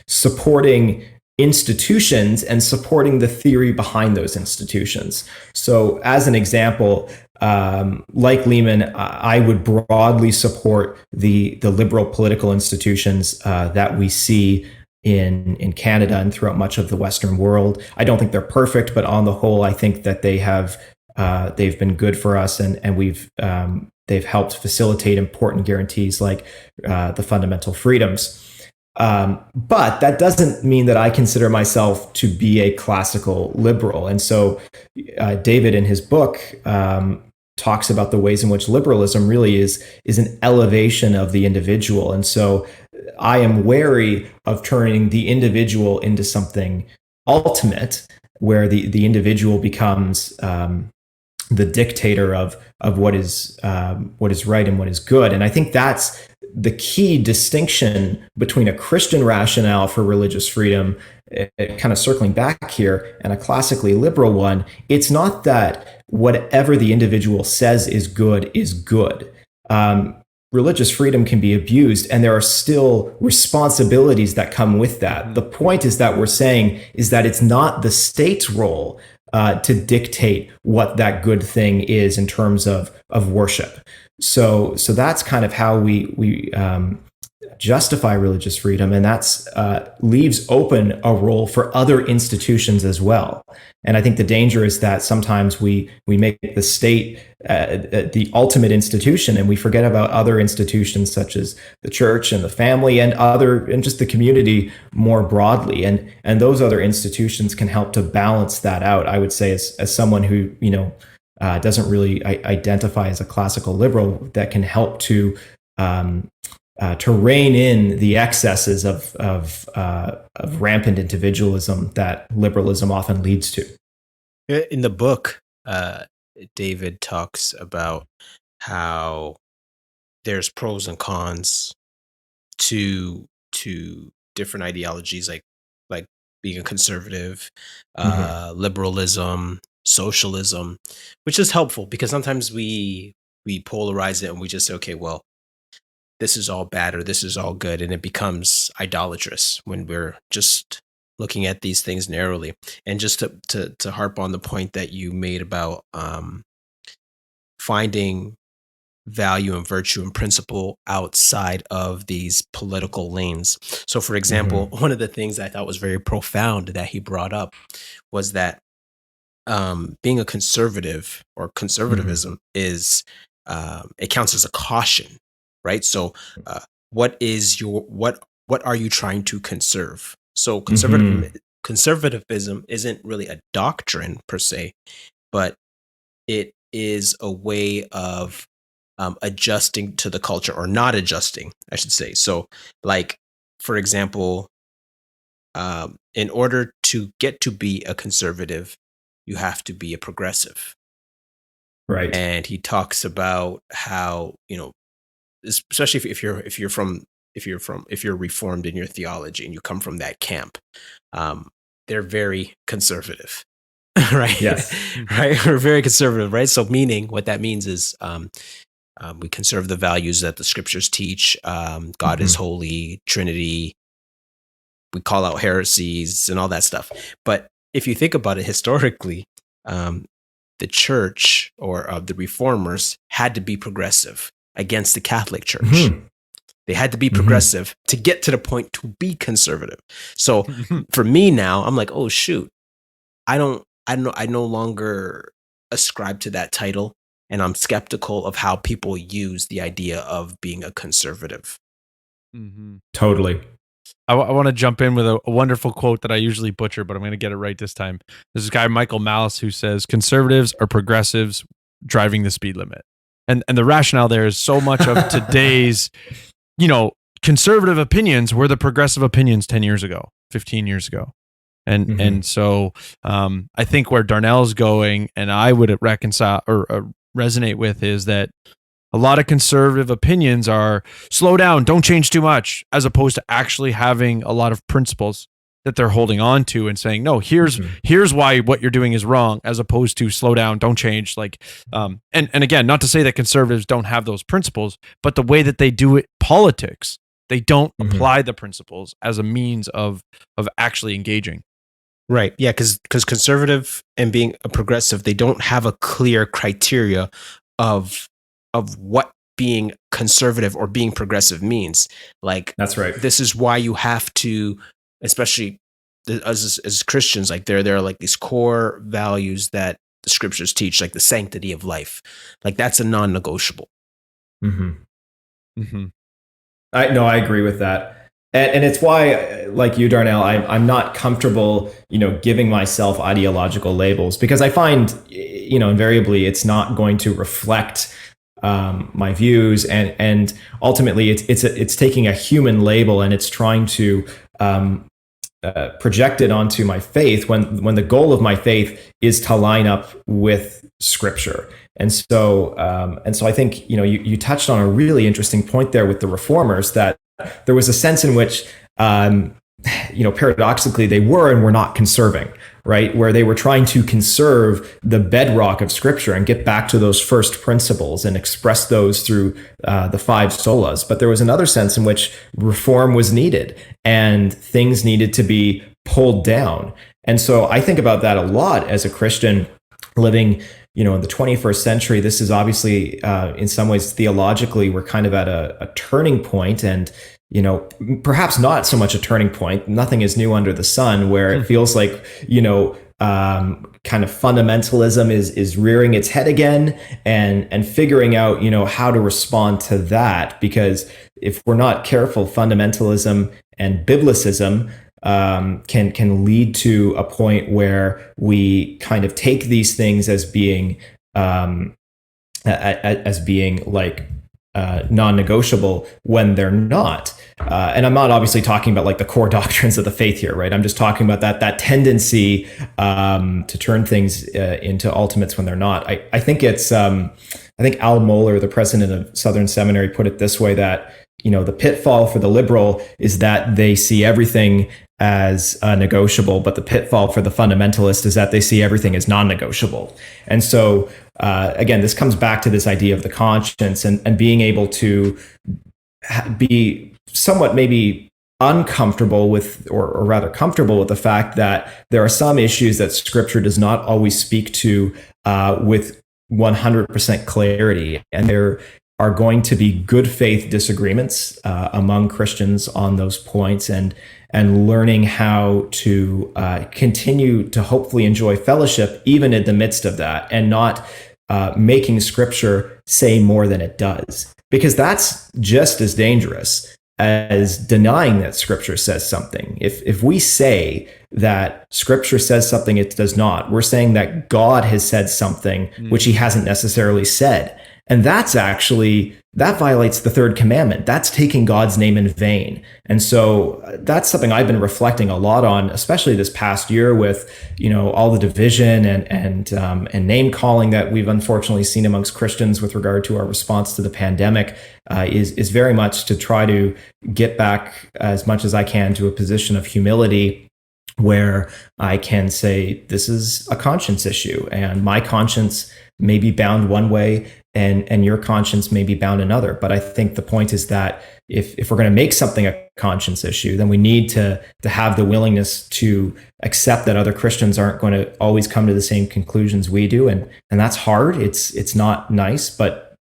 supporting institutions and supporting the theory behind those institutions. So as an example, like Lehman, I would broadly support the liberal political institutions that we see in Canada and throughout much of the Western world. I don't think they're perfect, but on the whole, I think that they've been good for us, and they've helped facilitate important guarantees like the fundamental freedoms. But that doesn't mean that I consider myself to be a classical liberal. And so David, in his book, talks about the ways in which liberalism really is an elevation of the individual. And so I am wary of turning the individual into something ultimate, where the individual becomes the dictator of what is right and what is good. And I think that's the key distinction between a Christian rationale for religious freedom kind of circling back here, and a classically liberal one, it's not that whatever the individual says is good. Religious freedom can be abused, and there are still responsibilities that come with that. The point is that we're saying is that it's not the state's role to dictate what that good thing is in terms of worship. So that's kind of how we justify religious freedom, and that's leaves open a role for other institutions as well. And I think the danger is that sometimes we make the state the ultimate institution, and we forget about other institutions such as the church and the family and just the community more broadly. And those other institutions can help to balance that out. I would say, as someone who doesn't really identify as a classical liberal, that can help to rein in the excesses of rampant individualism that liberalism often leads to. In the book, David talks about how there's pros and cons to different ideologies, like being a conservative, liberalism, socialism, which is helpful because sometimes we polarize it and we just say, okay, well, this is all bad or this is all good, and it becomes idolatrous when we're just looking at these things narrowly. And just to harp on the point that you made about finding value and virtue and principle outside of these political lanes. So, for example, one of the things I thought was very profound that he brought up was that being a conservative or conservatism is it counts as a caution, right? So what are you trying to conserve? So conservatism isn't really a doctrine per se, but it is a way of adjusting to the culture, or not adjusting, I should say. So, like, for example, in order to get to be a conservative, you have to be a progressive. Right. And he talks about how, especially if you're reformed in your theology and you come from that camp, they're very conservative, right? Yes. Right. We're very conservative, right? So meaning what that means is we conserve the values that the scriptures teach. God is holy, Trinity. We call out heresies and all that stuff. But if you think about it historically, the church or the reformers had to be progressive against the Catholic Church. They had to be progressive to get to the point to be conservative. So for me now, I'm like, oh shoot, I no longer ascribe to that title, and I'm skeptical of how people use the idea of being a conservative. Totally. I want to jump in with a wonderful quote that I usually butcher, but I'm going to get it right this time. There's this guy, Michael Malice, who says, conservatives are progressives driving the speed limit. And the rationale there is so much of today's, conservative opinions were the progressive opinions 10 years ago, 15 years ago. And so I think where Darnell's going, and I would reconcile or resonate with, is that a lot of conservative opinions are slow down, don't change too much, as opposed to actually having a lot of principles that they're holding on to and saying, no, here's why what you're doing is wrong, as opposed to slow down, don't change. And again, not to say that conservatives don't have those principles, but the way that they do it, politics, they don't apply the principles as a means of actually engaging. Right. Yeah. Because conservative and being a progressive, they don't have a clear criteria of what being conservative or being progressive means. Like, that's right. This is why you have to, especially as Christians, like there are like these core values that the scriptures teach, like the sanctity of life. Like that's a non-negotiable. I agree with that. And it's why, like you, Darnell, I'm not comfortable, giving myself ideological labels, because I find, invariably it's not going to reflect my views, and ultimately it's taking a human label and it's trying to project it onto my faith when the goal of my faith is to line up with Scripture. And so I think you touched on a really interesting point there with the reformers, that there was a sense in which paradoxically, they were and were not conserving, right? Where they were trying to conserve the bedrock of Scripture and get back to those first principles and express those through the five solas. But there was another sense in which reform was needed and things needed to be pulled down. And so I think about that a lot as a Christian living, in the 21st century. This is obviously, in some ways, theologically, we're kind of at a turning point, and perhaps not so much a turning point. Nothing is new under the sun, where it feels like, kind of fundamentalism is rearing its head again, and figuring out, how to respond to that. Because if we're not careful, fundamentalism and biblicism can lead to a point where we kind of take these things as being like non-negotiable when they're not. And I'm not obviously talking about like the core doctrines of the faith here, right? I'm just talking about that tendency to turn things into ultimates when they're not. I think it's I think Al Mohler, the president of Southern Seminary, put it this way, that the pitfall for the liberal is that they see everything as negotiable, but the pitfall for the fundamentalist is that they see everything as non-negotiable. And so, again, this comes back to this idea of the conscience and being able to be somewhat maybe uncomfortable with, or rather comfortable with the fact that there are some issues that Scripture does not always speak to with 100% clarity. And there are going to be good faith disagreements among Christians on those points, and learning how to continue to hopefully enjoy fellowship even in the midst of that, and not making Scripture say more than it does, because that's just as dangerous as denying that Scripture says something. If we say that Scripture says something it does not, we're saying that God has said something which he hasn't necessarily said. And that violates the third commandment. That's taking God's name in vain. And so that's something I've been reflecting a lot on, especially this past year with, all the division and name calling that we've unfortunately seen amongst Christians with regard to our response to the pandemic, is very much to try to get back as much as I can to a position of humility, where I can say, this is a conscience issue, and my conscience may be bound one way, and your conscience may be bound another. But I think the point is that if we're going to make something a conscience issue, then we need to have the willingness to accept that other Christians aren't going to always come to the same conclusions we do, and that's hard. It's not nice, but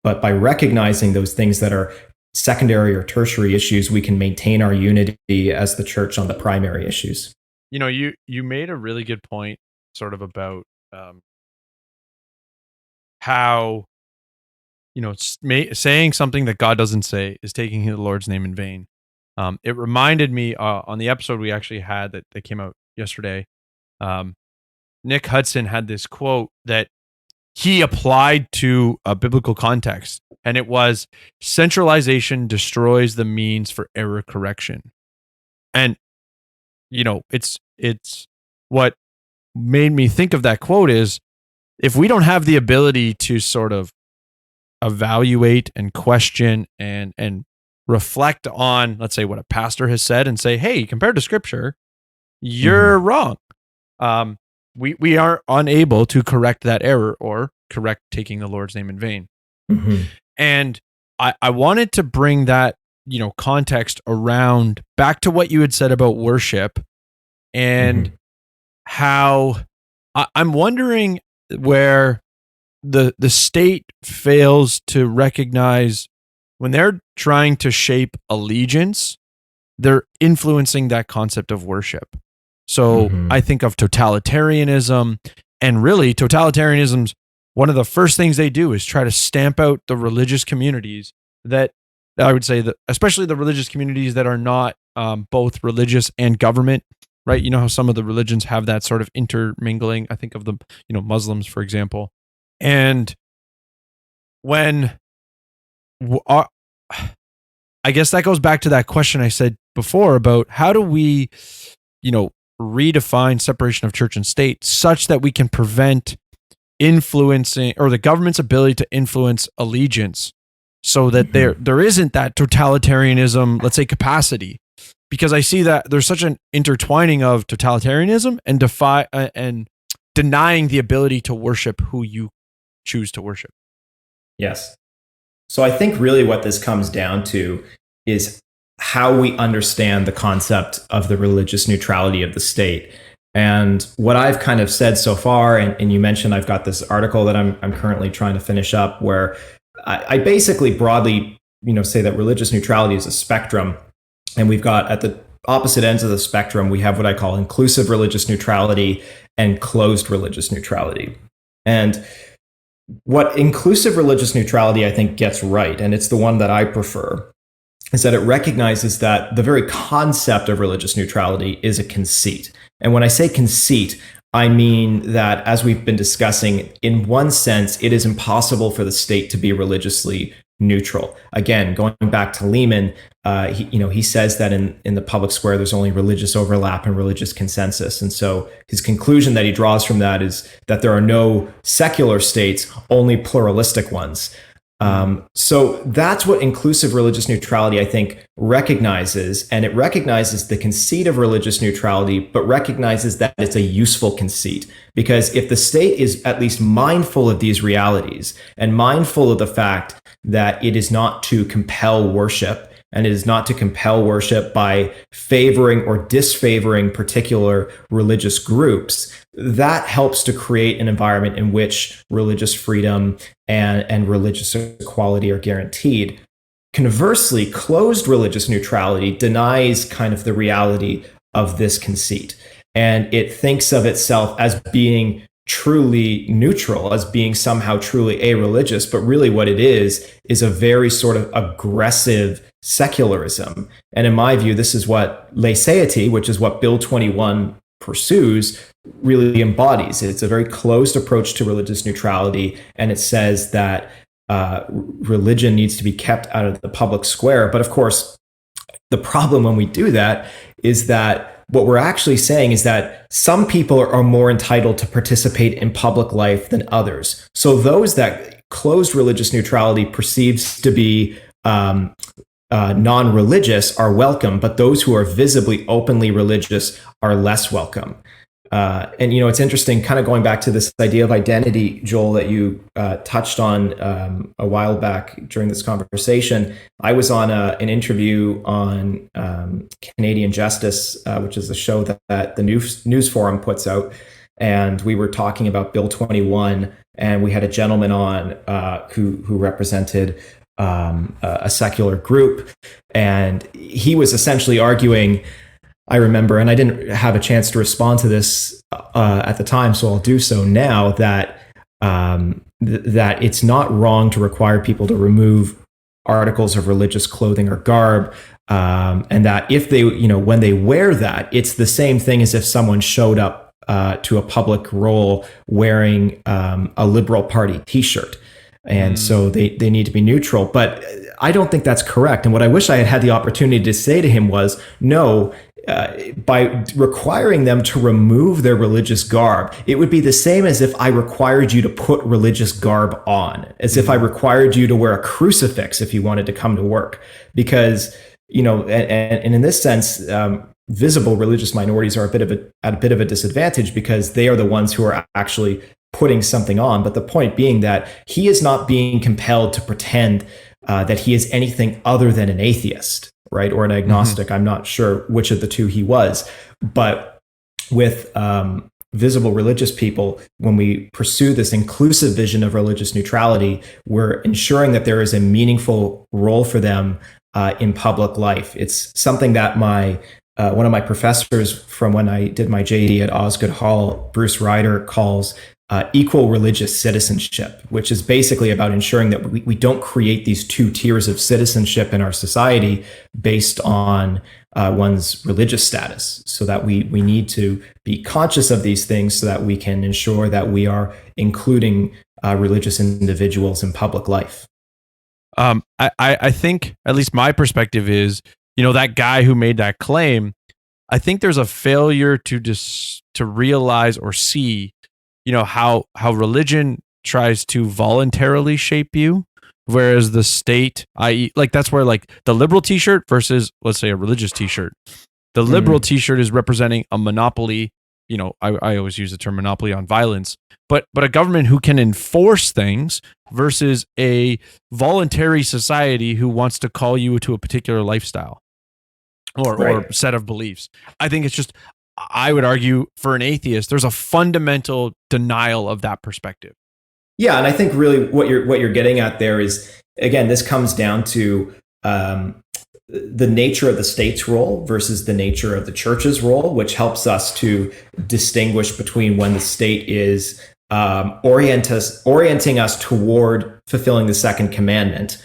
by recognizing those things that are secondary or tertiary issues, we can maintain our unity as the church on the primary issues. You made a really good point, sort of about how saying something that God doesn't say is taking the Lord's name in vain. It reminded me on the episode we actually had that came out yesterday. Nick Hudson had this quote that he applied to a biblical context, and it was, "Centralization destroys the means for error correction." And it's what made me think of that quote is, if we don't have the ability to sort of evaluate and question and reflect on, let's say, what a pastor has said, and say, hey, compared to Scripture, you're wrong. We are unable to correct that error or correct taking the Lord's name in vain. And I wanted to bring that, context around back to what you had said about worship, and how I'm wondering where the state fails to recognize when they're trying to shape allegiance, they're influencing that concept of worship. So I think of totalitarianism, and really totalitarianism's one of the first things they do is try to stamp out the religious communities that I would say that, especially the religious communities that are not both religious and government, right? You know how some of the religions have that sort of intermingling. I think of the, Muslims, for example. And when, I guess that goes back to that question I said before about how do we, redefine separation of church and state such that we can prevent influencing, or the government's ability to influence allegiance, so that there isn't that totalitarianism, let's say, capacity. because I see that there's such an intertwining of totalitarianism and denying the ability to worship who you choose to worship. Yes. So I think really what this comes down to is how we understand the concept of the religious neutrality of the state. And what I've kind of said so far, and you mentioned I've got this article that I'm currently trying to finish up, where I basically broadly, say that religious neutrality is a spectrum. And we've got at the opposite ends of the spectrum, we have what I call inclusive religious neutrality and closed religious neutrality. And what inclusive religious neutrality, I think, gets right, and it's the one that I prefer, is that it recognizes that the very concept of religious neutrality is a conceit. And when I say conceit, I mean that, as we've been discussing, in one sense, it is impossible for the state to be religiously neutral. Again, going back to Lehman, he says that in the public square, there's only religious overlap and religious consensus. And so his conclusion that he draws from that is that there are no secular states, only pluralistic ones. So that's what inclusive religious neutrality, I think, recognizes. And it recognizes the conceit of religious neutrality, but recognizes that it's a useful conceit. Because if the state is at least mindful of these realities and mindful of the fact that it is not to compel worship, and it is not to compel worship by favoring or disfavoring particular religious groups, that helps to create an environment in which religious freedom and religious equality are guaranteed. Conversely, closed religious neutrality denies kind of the reality of this conceit, and it thinks of itself as being truly neutral, as being somehow truly a-religious, but really what it is a very sort of aggressive secularism. And in my view, this is what laicity, which is what Bill 21 pursues, really embodies. It's a very closed approach to religious neutrality, and it says that religion needs to be kept out of the public square. But of course, the problem when we do that is that what we're actually saying is that some people are more entitled to participate in public life than others. So those that closed religious neutrality perceives to be non-religious are welcome, but those who are visibly openly religious are less welcome. And it's interesting, kind of going back to this idea of identity, Joel, that you touched on a while back during this conversation. I was on an interview on Canadian Justice, which is a show that the News Forum puts out. And we were talking about Bill 21, and we had a gentleman on who represented a secular group. And he was essentially arguing, I remember, and I didn't have a chance to respond to this at the time, so I'll do so now, that that it's not wrong to require people to remove articles of religious clothing or garb, and that if they, when they wear that, it's the same thing as if someone showed up to a public role wearing a Liberal Party T-shirt. And so they need to be neutral. But I don't think that's correct. And what I wish I had had the opportunity to say to him was, no, by requiring them to remove their religious garb, it would be the same as if I required you to put religious garb on, as if I required you to wear a crucifix if you wanted to come to work. Because, and in this sense, visible religious minorities are at a bit of a disadvantage because they are the ones who are actually putting something on. But the point being that he is not being compelled to pretend that he is anything other than an atheist, right? Or an agnostic. I'm not sure which of the two he was. But with visible religious people, when we pursue this inclusive vision of religious neutrality, we're ensuring that there is a meaningful role for them in public life. It's something that one of my professors from when I did my JD at Osgoode Hall, Bruce Ryder, calls equal religious citizenship, which is basically about ensuring that we don't create these two tiers of citizenship in our society based on one's religious status. So that we need to be conscious of these things so that we can ensure that we are including religious individuals in public life. I think, at least my perspective is, that guy who made that claim, I think there's a failure to realize or see, how religion tries to voluntarily shape you, Whereas the state, i.e., like that's where like the liberal T-shirt versus, let's say, a religious T-shirt. The liberal T-shirt is representing a monopoly. You know, I always use the term monopoly on violence, but a government who can enforce things versus a voluntary society who wants to call you to a particular lifestyle or set of beliefs. I think it's just, I would argue for an atheist, there's a fundamental denial of that perspective. Yeah, and I think really what you're getting at there is, again, this comes down to the nature of the state's role versus the nature of the church's role, which helps us to distinguish between when the state is orienting us toward fulfilling the second commandment,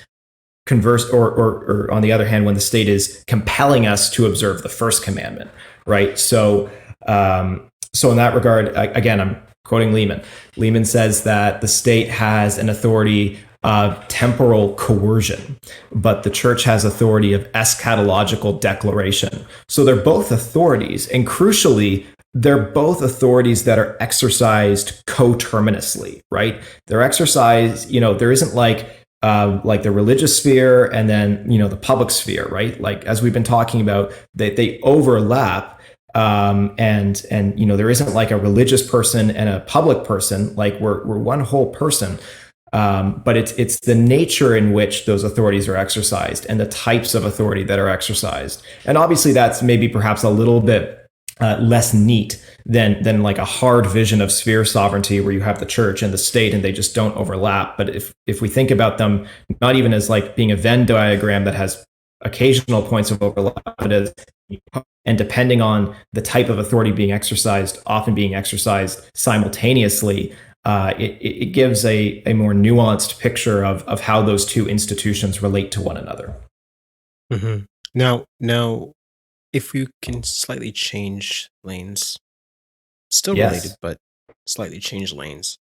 or on the other hand, when the state is compelling us to observe the first commandment, right? So in that regard, again, I'm quoting Lehman. Lehman says that the state has an authority of temporal coercion, but the church has authority of eschatological declaration. So they're both authorities, and crucially, they're both authorities that are exercised coterminously, right? They're exercised, there isn't like the religious sphere and then, the public sphere, right? Like, as we've been talking about, they overlap. And there isn't like a religious person and a public person, like we're one whole person. But it's the nature in which those authorities are exercised and the types of authority that are exercised. And obviously that's maybe perhaps a little bit less neat than like a hard vision of sphere sovereignty where you have the church and the state and they just don't overlap. But if we think about them not even as like being a Venn diagram that has occasional points of overlap, and depending on the type of authority being exercised, often being exercised simultaneously, it gives a more nuanced picture of how those two institutions relate to one another. Mm-hmm. Now, if you can slightly change lanes, still related, but slightly change lanes.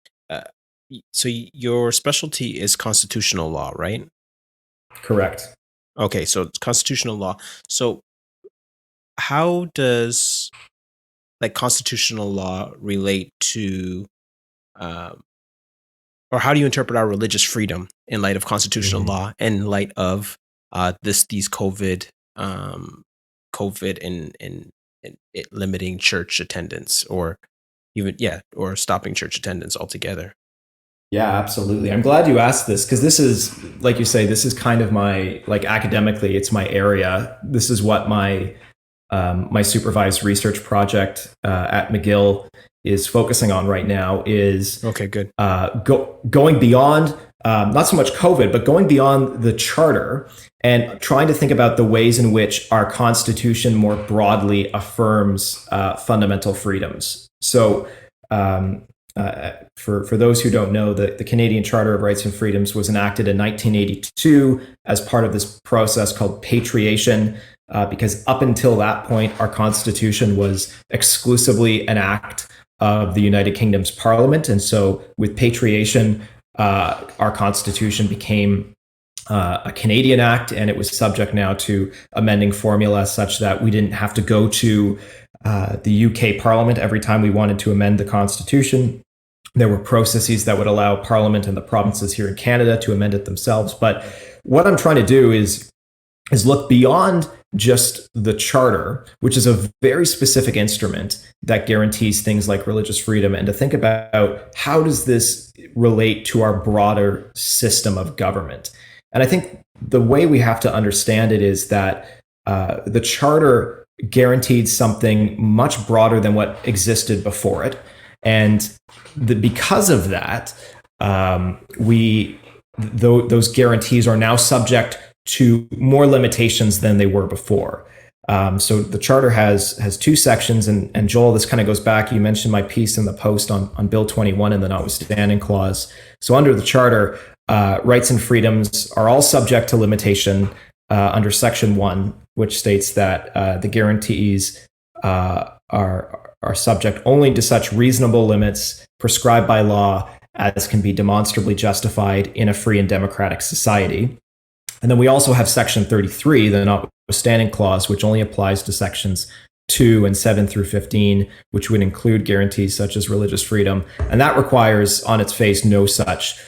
So your specialty is constitutional law, right? Correct. Okay, so it's constitutional law. So how does like constitutional law relate to, or how do you interpret our religious freedom in light of constitutional law, in light of these COVID and it limiting church attendance, or even or stopping church attendance altogether? Yeah, absolutely. I'm glad you asked this, because this is, like you say, this is kind of my, like, academically, it's my area. This is what my supervised research project at McGill is focusing on right now, is okay, good. Going beyond not so much COVID, but going beyond the charter and trying to think about the ways in which our Constitution more broadly affirms fundamental freedoms. So for those who don't know, the Canadian Charter of Rights and Freedoms was enacted in 1982 as part of this process called patriation, because up until that point, our Constitution was exclusively an act of the United Kingdom's Parliament. And so with patriation, our Constitution became a Canadian act, and it was subject now to amending formula such that we didn't have to go to the UK Parliament every time we wanted to amend the Constitution. There were processes that would allow Parliament and the provinces here in Canada to amend it themselves. But what I'm trying to do is look beyond just the charter, which is a very specific instrument that guarantees things like religious freedom, and to think about how does this relate to our broader system of government. And I think the way we have to understand it is that the charter guaranteed something much broader than what existed before it. And because of that, those guarantees are now subject to more limitations than they were before. So the charter has two sections, and Joel, this kind of goes back. You mentioned my piece in the Post on Bill 21 and the notwithstanding clause. So under the charter, rights and freedoms are all subject to limitation under Section 1, which states that the guarantees are subject only to such reasonable limits prescribed by law as can be demonstrably justified in a free and democratic society. And then we also have Section 33, the notwithstanding clause, which only applies to Sections 2 and 7 through 15, which would include guarantees such as religious freedom. And that requires, on its face, no such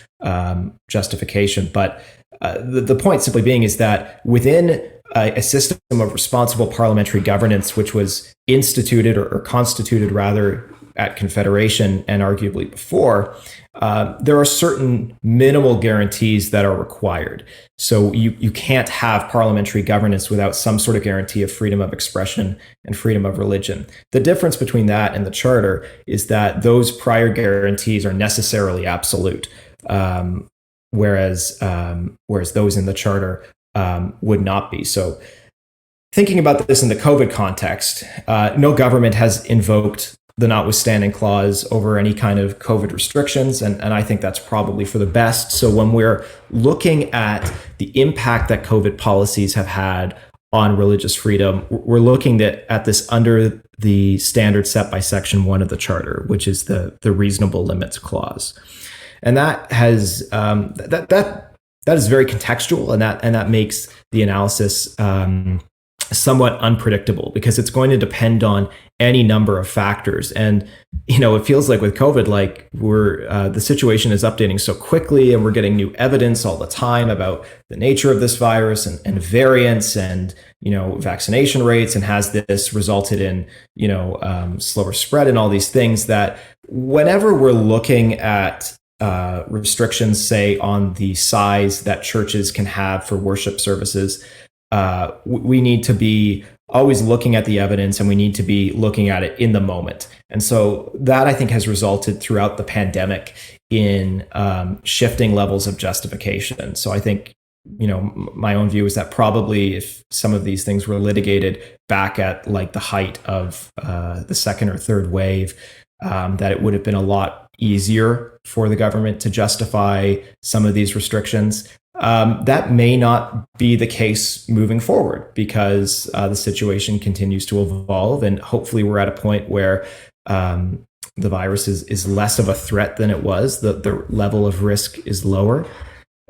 justification. But the point simply being is that within a system of responsible parliamentary governance, which was instituted or constituted rather at Confederation and arguably before, there are certain minimal guarantees that are required. So you can't have parliamentary governance without some sort of guarantee of freedom of expression and freedom of religion. The difference between that and the Charter is that those prior guarantees are necessarily absolute, whereas those in the Charter would not be. So thinking about this in the COVID context, no government has invoked the notwithstanding clause over any kind of COVID restrictions. And I think that's probably for the best. So when we're looking at the impact that COVID policies have had on religious freedom, we're looking at this under the standard set by Section 1 of the Charter, which is the reasonable limits clause. And that has that is very contextual, and that makes the analysis somewhat unpredictable, because it's going to depend on any number of factors. And it feels like with COVID, like the situation is updating so quickly, and we're getting new evidence all the time about the nature of this virus and variants and vaccination rates, and has this resulted in slower spread and all these things, that whenever we're looking at restrictions, say on the size that churches can have for worship services, we need to be always looking at the evidence, and we need to be looking at it in the moment. And so that, I think, has resulted throughout the pandemic in shifting levels of justification. So I think, my own view is that probably if some of these things were litigated back at like the height of the second or third wave, that it would have been a lot easier for the government to justify some of these restrictions. That may not be the case moving forward, because the situation continues to evolve, and hopefully we're at a point where the virus is less of a threat than it was. The level of risk is lower.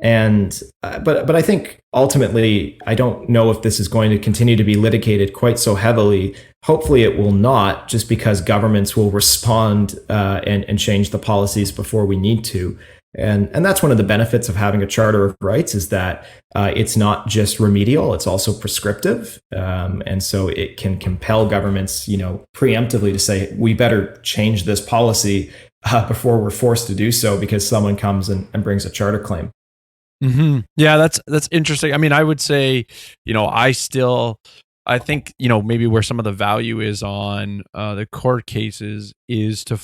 And but I think ultimately, I don't know if this is going to continue to be litigated quite so heavily. Hopefully it will not, just because governments will respond and change the policies before we need to. And that's one of the benefits of having a Charter of Rights, is that it's not just remedial, it's also prescriptive. And so it can compel governments, preemptively to say, we better change this policy before we're forced to do so because someone comes and brings a charter claim. Mm-hmm. Yeah, that's interesting. I mean, I would say, I think, maybe where some of the value is on the court cases is to,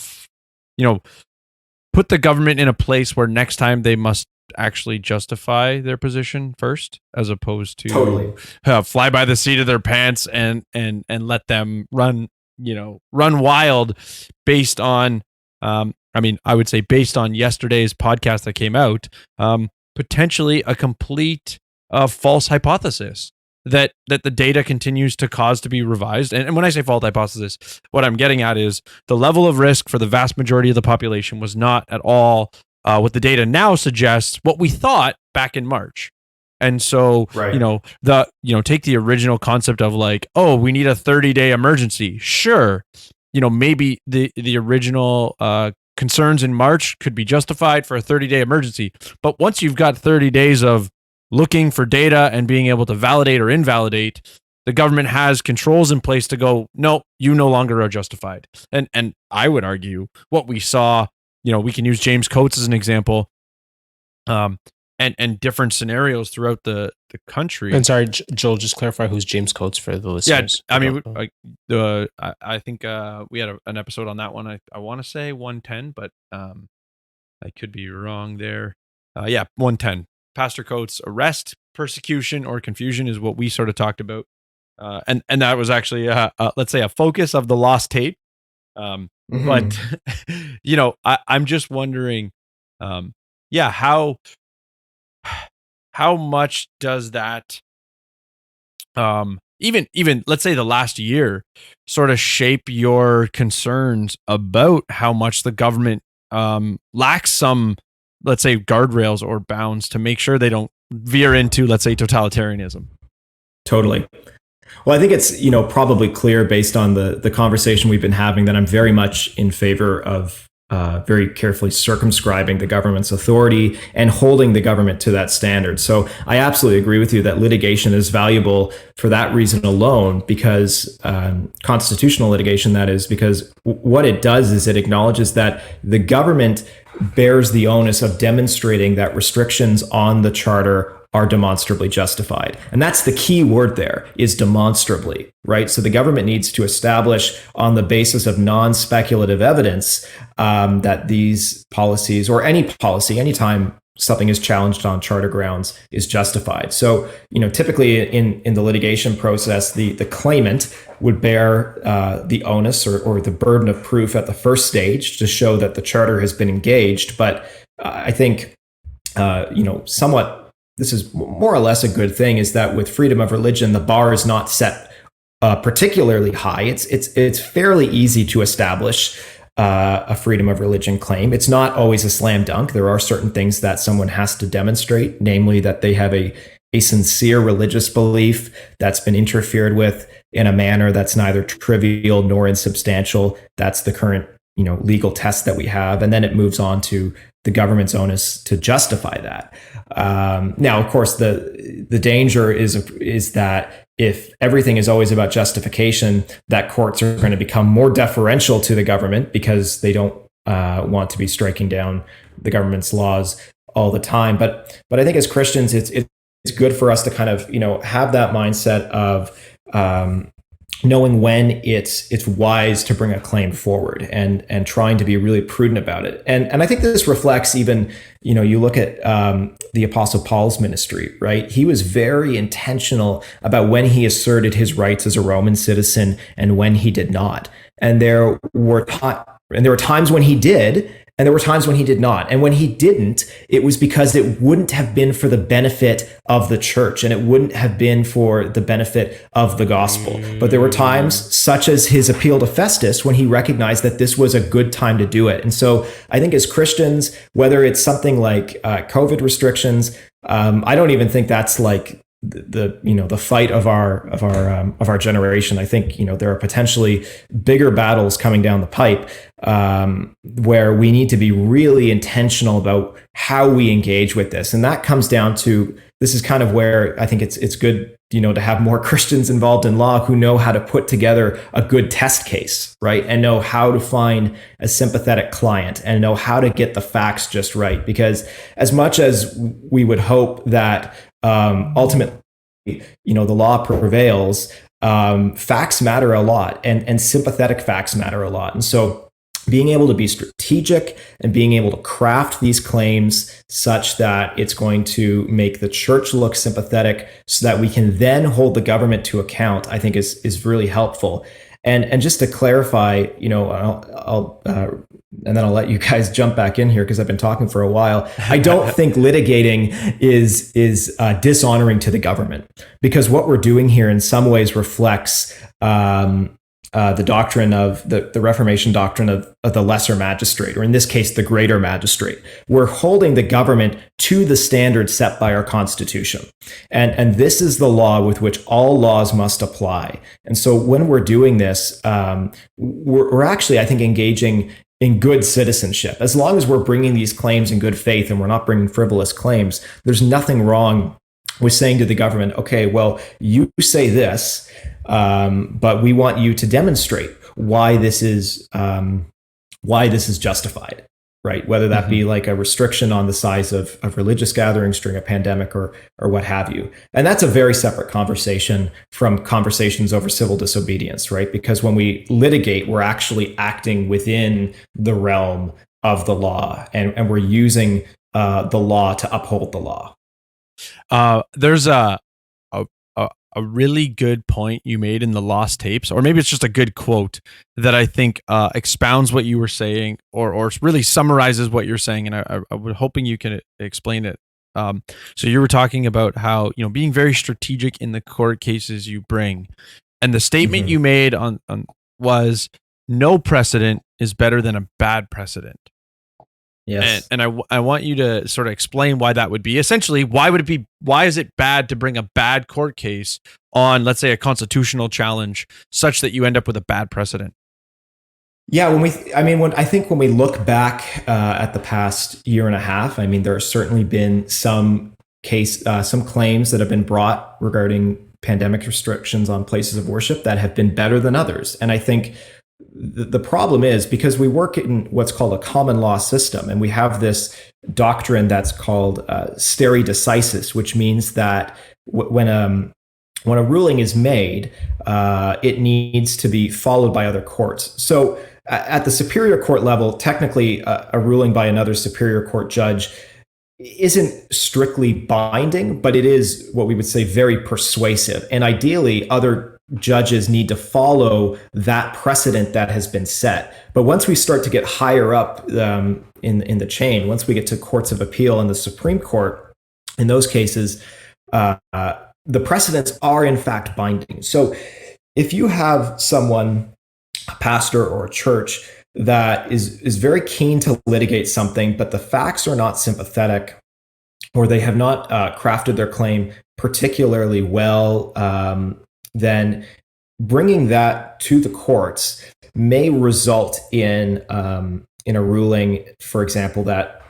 put the government in a place where next time they must actually justify their position first, as opposed to totally fly by the seat of their pants and let them run wild based on, I would say based on yesterday's podcast that came out, potentially a complete false hypothesis that the data continues to cause to be revised. And when I say false hypothesis, what I'm getting at is the level of risk for the vast majority of the population was not at all what the data now suggests, what we thought back in March. And so, right. Take the original concept of like, oh, we need a 30-day emergency. Sure. Maybe the original concerns in March could be justified for a 30-day emergency. But once you've got 30 days of looking for data and being able to validate or invalidate, the government has controls in place to go, no, you no longer are justified. And I would argue what we saw, we can use James Coates as an example, and different scenarios throughout the country. And sorry, Joel, just clarify who's James Coates for the listeners. Yeah, I mean, I think we had an episode on that one. I want to say 110, but I could be wrong there. 110. Pastor Coates' arrest, persecution, or confusion is what we sort of talked about. And that was actually, let's say, a focus of the lost tape. But, I'm just wondering, how much does that, even let's say the last year, sort of shape your concerns about how much the government lacks some, let's say, guardrails or bounds to make sure they don't veer into, let's say, totalitarianism? Totally. Well, I think it's, probably clear based on the conversation we've been having that I'm very much in favor of very carefully circumscribing the government's authority and holding the government to that standard. So I absolutely agree with you that litigation is valuable for that reason alone, because constitutional litigation, that is, because what it does is it acknowledges that the government bears the onus of demonstrating that restrictions on the charter are demonstrably justified. And that's the key word there, is demonstrably, right? So the government needs to establish on the basis of non-speculative evidence that these policies, or any policy, anytime something is challenged on charter grounds, is justified. So, typically in the litigation process, the claimant would bear the onus or the burden of proof at the first stage to show that the charter has been engaged. But I think, somewhat, this is more or less a good thing, is that with freedom of religion, the bar is not set particularly high. It's fairly easy to establish a freedom of religion claim. It's not always a slam dunk. There are certain things that someone has to demonstrate, namely that they have a sincere religious belief that's been interfered with in a manner that's neither trivial nor insubstantial. That's the current legal test that we have. And then it moves on to the government's onus to justify that. Now, of course, the danger is that if everything is always about justification, that courts are going to become more deferential to the government because they don't want to be striking down the government's laws all the time. But I think as Christians, it's good for us to kind of have that mindset of knowing when it's wise to bring a claim forward and trying to be really prudent about it. And I think this reflects even, you look at the Apostle Paul's ministry, right? He was very intentional about when he asserted his rights as a Roman citizen and when he did not. And there were times when he did, and there were times when he did not. And when he didn't, it was because it wouldn't have been for the benefit of the church, and it wouldn't have been for the benefit of the gospel. But there were times, such as his appeal to Festus, when he recognized that this was a good time to do it. And so I think as Christians, whether it's something like COVID restrictions, I don't even think that's like the fight of our generation. I think there are potentially bigger battles coming down the pipe where we need to be really intentional about how we engage with this, and that comes down to, this is kind of where I think it's good to have more Christians involved in law who know how to put together a good test case, right, and know how to find a sympathetic client and know how to get the facts just right. Because as much as we would hope that ultimately, the law prevails, facts matter a lot, and sympathetic facts matter a lot. And so being able to be strategic and being able to craft these claims such that it's going to make the church look sympathetic so that we can then hold the government to account, I think is really helpful. And just to clarify, I'll and then I'll let you guys jump back in here because I've been talking for a while. I don't think litigating is dishonoring to the government, because what we're doing here in some ways reflects the doctrine of the Reformation doctrine of the lesser magistrate, or in this case, the greater magistrate. We're holding the government to the standard set by our Constitution. And this is the law with which all laws must apply. And so when we're doing this, we're actually, I think, engaging in good citizenship. As long as we're bringing these claims in good faith and we're not bringing frivolous claims, there's nothing wrong with saying to the government, okay, well, you say this, but we want you to demonstrate why this is justified, right? Whether that be like a restriction on the size of religious gatherings during a pandemic or what have you. And that's a very separate conversation from conversations over civil disobedience, right? Because when we litigate, we're actually acting within the realm of the law, and we're using the law to uphold the law. There's a really good point you made in the Lost Tapes, or maybe it's just a good quote that I think expounds what you were saying, or really summarizes what you're saying. And I was hoping you can explain it. So you were talking about how, being very strategic in the court cases you bring, and the statement you made on was, no precedent is better than a bad precedent. Yes. And I want you to sort of explain why that would be. Essentially, why is it bad to bring a bad court case on, let's say, a constitutional challenge such that you end up with a bad precedent? Yeah, I think when we look back at the past year and a half, I mean, there have certainly been some claims that have been brought regarding pandemic restrictions on places of worship that have been better than others. And I think the problem is because we work in what's called a common law system, and we have this doctrine that's called stare decisis, which means that when a ruling is made, it needs to be followed by other courts. So at the superior court level, technically, a ruling by another superior court judge isn't strictly binding, but it is what we would say very persuasive. And ideally, other judges need to follow that precedent that has been set. But once we start to get higher up in the chain, once we get to courts of appeal and the Supreme Court, in those cases, the precedents are in fact binding. So if you have someone, a pastor or a church, that is very keen to litigate something, but the facts are not sympathetic, or they have not crafted their claim particularly well, then bringing that to the courts may result in a ruling, for example, that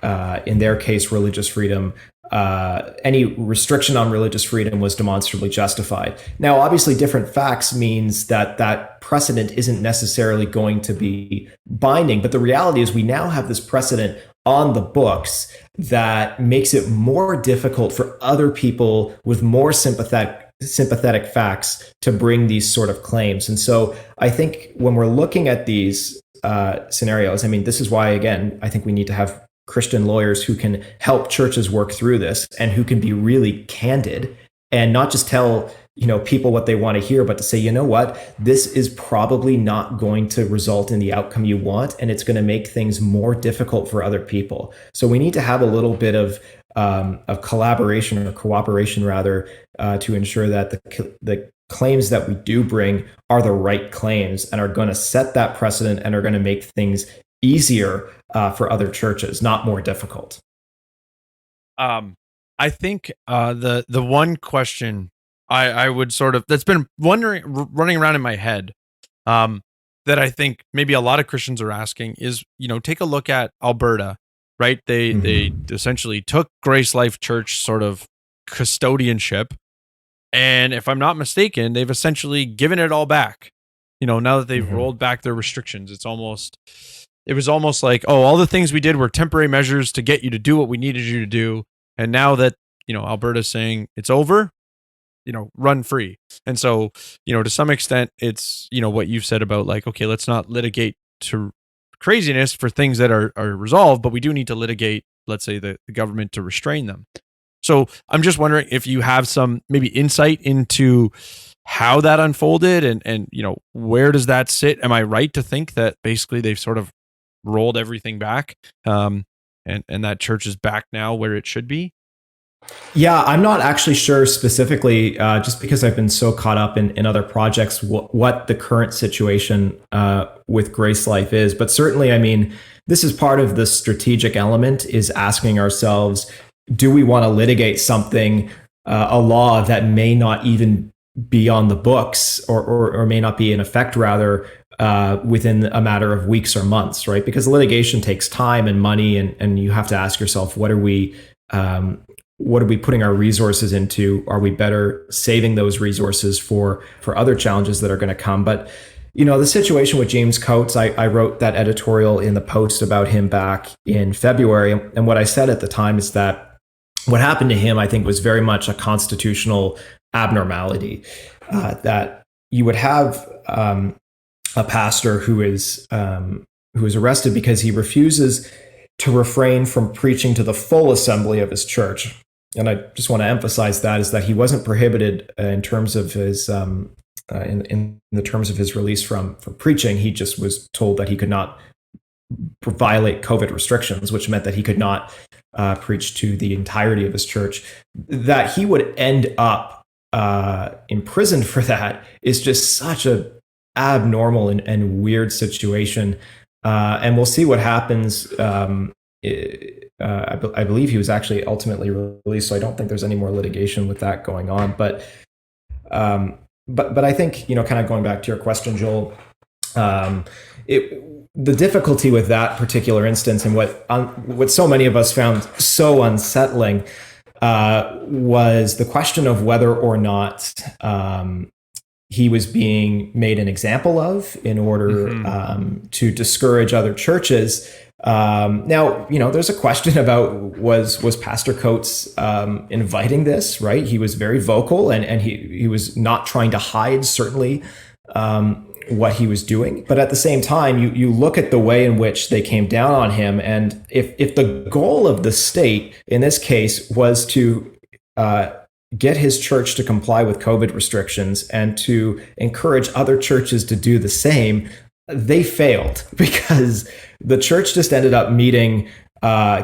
in their case, religious freedom, any restriction on religious freedom was demonstrably justified. Now, obviously, different facts means that precedent isn't necessarily going to be binding, but the reality is we now have this precedent on the books that makes it more difficult for other people with more sympathetic facts to bring these sort of claims. And so I think when we're looking at these scenarios, I mean, this is why, again, I think we need to have Christian lawyers who can help churches work through this and who can be really candid and not just tell people what they want to hear, but to say, you know what, this is probably not going to result in the outcome you want, and it's going to make things more difficult for other people. So we need to have a little bit of collaboration or cooperation, rather, to ensure that the claims that we do bring are the right claims and are going to set that precedent and are going to make things easier for other churches, not more difficult. I think the one question I would sort of that's been running around in my head that I think maybe a lot of Christians are asking is, take a look at Alberta, right? They essentially took Grace Life Church sort of custodianship, and if I'm not mistaken, they've essentially given it all back. Now that they've rolled back their restrictions, it was almost like, oh, all the things we did were temporary measures to get you to do what we needed you to do. And now that, Alberta's saying it's over, run free. And so, to some extent, it's, what you've said about like, okay, let's not litigate to craziness for things that are resolved, but we do need to litigate, let's say, the government to restrain them. So I'm just wondering if you have some maybe insight into how that unfolded and where does that sit? Am I right to think that basically they've sort of rolled everything back and that church is back now where it should be? Yeah, I'm not actually sure specifically, just because I've been so caught up in other projects, what the current situation with Grace Life is. But certainly, I mean, this is part of the strategic element, is asking ourselves, do we want to litigate something, a law that may not even be on the books or may not be in effect, rather, within a matter of weeks or months, right? Because litigation takes time and money, and you have to ask yourself, what are we putting our resources into? Are we better saving those resources for other challenges that are going to come? But the situation with James Coates, I wrote that editorial in the Post about him back in February, and what I said at the time is that what happened to him, I think, was very much a constitutional abnormality. That you would have a pastor who is arrested because he refuses to refrain from preaching to the full assembly of his church. And I just want to emphasize that is that he wasn't prohibited in terms of his in the terms of his release from preaching. He just was told that he could not violate COVID restrictions, which meant that he could not preach to the entirety of his church. That he would end up imprisoned for that is just such a abnormal and weird situation. And we'll see what happens. I believe he was actually ultimately released, so I don't think there's any more litigation with that going on. But I think, kind of going back to your question, Joel, The difficulty with that particular instance, and what so many of us found so unsettling, was the question of whether or not he was being made an example of in order to discourage other churches. Now, there's a question about was Pastor Coates inviting this, right? He was very vocal, and he was not trying to hide, certainly, what he was doing. But at the same time, you look at the way in which they came down on him, and if the goal of the state in this case was to get his church to comply with COVID restrictions and to encourage other churches to do the same, they failed, because the church just ended up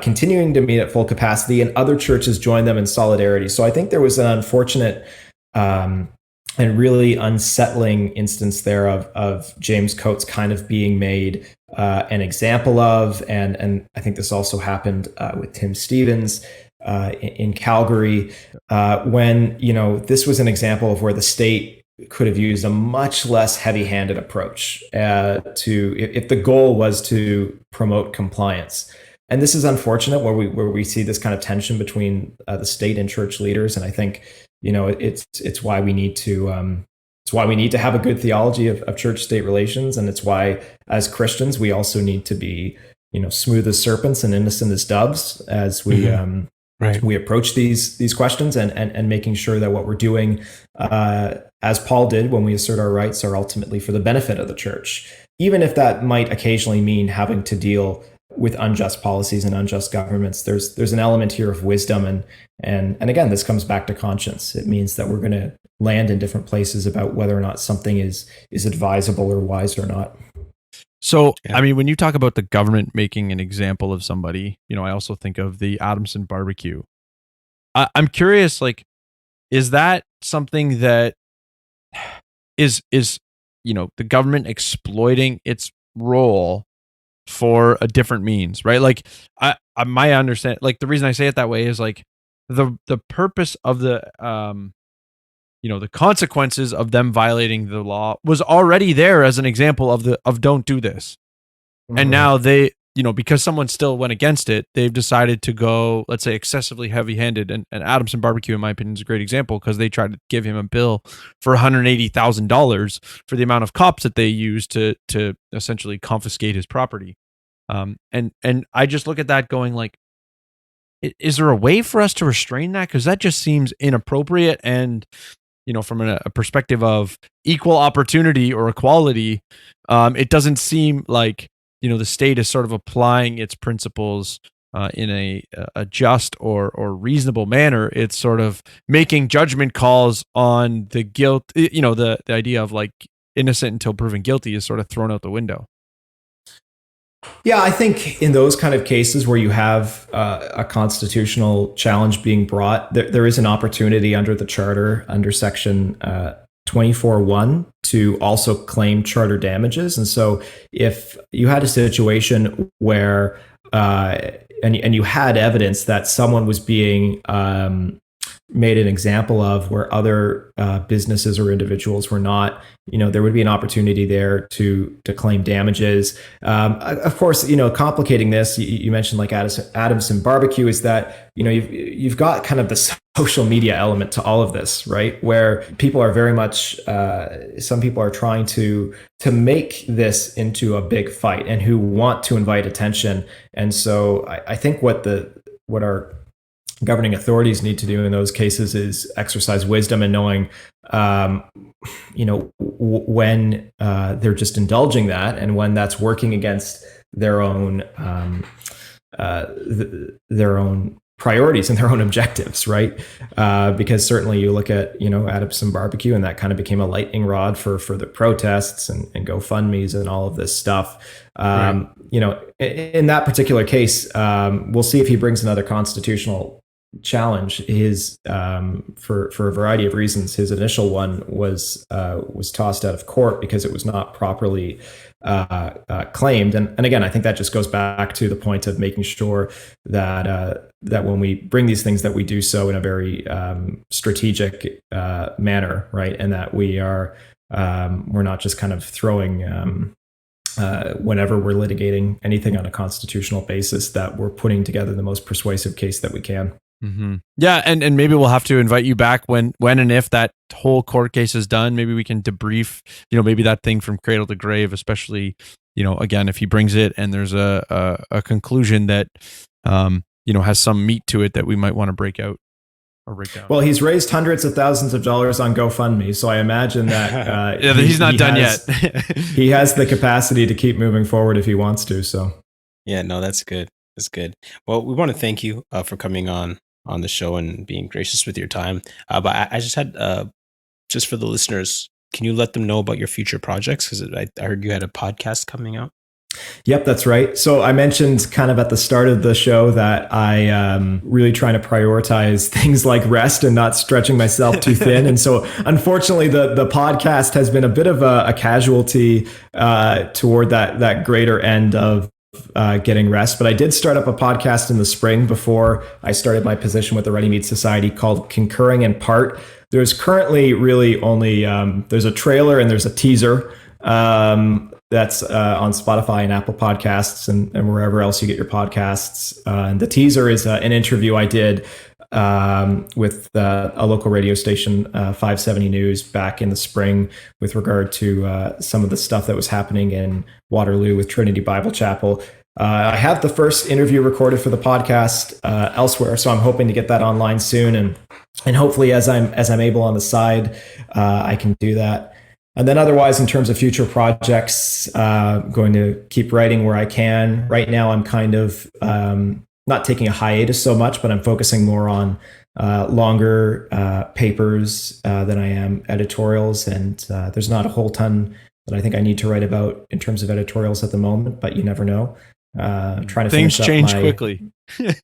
continuing to meet at full capacity, and other churches joined them in solidarity. So I think there was an unfortunate and really unsettling instance there of James Coates kind of being made an example of, and I think this also happened with Tim Stevens in Calgary, when this was an example of where the state could have used a much less heavy-handed approach if the goal was to promote compliance. And this is unfortunate, where we see this kind of tension between the state and church leaders. And I think it's why we need to have a good theology of church-state relations, and it's why, as Christians, we also need to be smooth as serpents and innocent as doves as we we approach these questions, and making sure that what we're doing, as Paul did when we assert our rights, are ultimately for the benefit of the church, even if that might occasionally mean having to deal with unjust policies and unjust governments. There's an element here of wisdom, and again, this comes back to conscience. It means that we're going to land in different places about whether or not something is advisable or wise or not. So, I mean, when you talk about the government making an example of somebody, I also think of the Adamson barbecue. I'm curious, is that something that is the government exploiting its role for a different means, right? My understand, the reason I say it that way is the purpose of the the consequences of them violating the law was already there as an example of don't do this. And now they, because someone still went against it, they've decided to go, let's say, excessively heavy-handed. And Adamson Barbecue, in my opinion, is a great example, because they tried to give him a bill for $180,000 for the amount of cops that they used to essentially confiscate his property. And I just look at that going is there a way for us to restrain that? Because that just seems inappropriate. And from a perspective of equal opportunity or equality, it doesn't seem like the state is sort of applying its principles in a just or reasonable manner. It's sort of making judgment calls on the guilt. The idea of innocent until proven guilty is sort of thrown out the window. Yeah, I think in those kind of cases where you have a constitutional challenge being brought, there is an opportunity under the charter, under section 24.1, to also claim charter damages. And so if you had a situation where, and you had evidence that someone was being made an example of, where other businesses or individuals were not, there would be an opportunity there to claim damages. Of course, complicating this, you mentioned Adamson Barbecue, is that you've got kind of the social media element to all of this, right? Where people are very much, some people are trying to make this into a big fight, and who want to invite attention. And so I think what our governing authorities need to do in those cases is exercise wisdom and knowing, when they're just indulging that, and when that's working against their own priorities and their own objectives, right? Because certainly you look at Adamson Barbecue, and that kind of became a lightning rod for the protests and GoFundMe's and all of this stuff. Right. In that particular case, we'll see if he brings another constitutional challenge. His for a variety of reasons, his initial one was tossed out of court because it was not properly claimed. And again, I think that just goes back to the point of making sure that when we bring these things, that we do so in a very strategic manner, right? And that we are we're not just kind of throwing whenever we're litigating anything on a constitutional basis, that we're putting together the most persuasive case that we can. Mm-hmm. Yeah, and maybe we'll have to invite you back when and if that whole court case is done. Maybe we can debrief, maybe that thing from cradle to grave, especially, again, if he brings it and there's a conclusion that, has some meat to it that we might want to break out or break down. Well, he's raised hundreds of thousands of dollars on GoFundMe, so I imagine that he's not done yet. He has the capacity to keep moving forward if he wants to. So, yeah, no, that's good. That's good. Well, we want to thank you for coming on the show and being gracious with your time. But I just had, just for the listeners, can you let them know about your future projects? Because I heard you had a podcast coming out. Yep, that's right. So I mentioned kind of at the start of the show that I am really trying to prioritize things like rest and not stretching myself too thin. And so unfortunately, the podcast has been a bit of a casualty toward that greater end of getting rest. But I did start up a podcast in the spring before I started my position with the Ready Meat Society called Concurring in Part. There's currently really only, there's a trailer and there's a teaser that's on Spotify and Apple Podcasts and wherever else you get your podcasts. And the teaser is an interview I did with a local radio station, 570 News, back in the spring with regard to some of the stuff that was happening in Waterloo with Trinity Bible Chapel. I have the first interview recorded for the podcast elsewhere, so I'm hoping to get that online soon, and hopefully as I'm able on the side, I can do that. And then otherwise, in terms of future projects, going to keep writing where I can. Right now, I'm kind of not taking a hiatus so much, but I'm focusing more on longer papers than I am editorials. And there's not a whole ton that I think I need to write about in terms of editorials at the moment, but you never know. Trying to things change quickly.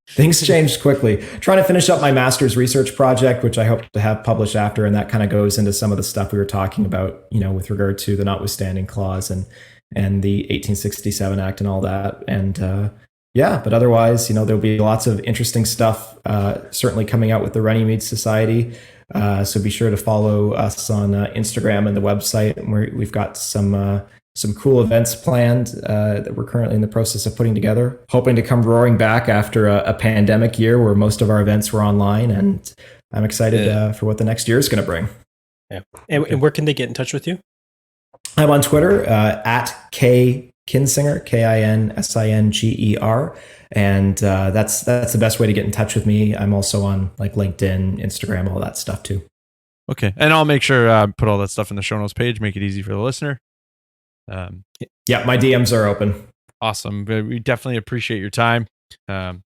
Things changed quickly. Trying to finish up my master's research project, which I hope to have published after, and that kind of goes into some of the stuff we were talking about, with regard to the notwithstanding clause and the 1867 Act and all that. And but otherwise, there'll be lots of interesting stuff certainly coming out with the Ready Meat Society. So be sure to follow us on Instagram and the website. And we've got some cool events planned that we're currently in the process of putting together. Hoping to come roaring back after a pandemic year where most of our events were online. And I'm excited for what the next year is going to bring. Yeah. And where can they get in touch with you? I'm on Twitter at K Kinsinger, Kinsinger. And that's the best way to get in touch with me. I'm also on like LinkedIn, Instagram, all that stuff too. Okay. And I'll make sure put all that stuff in the show notes page, make it easy for the listener. Yeah, my DMs are open. Awesome. We definitely appreciate your time. I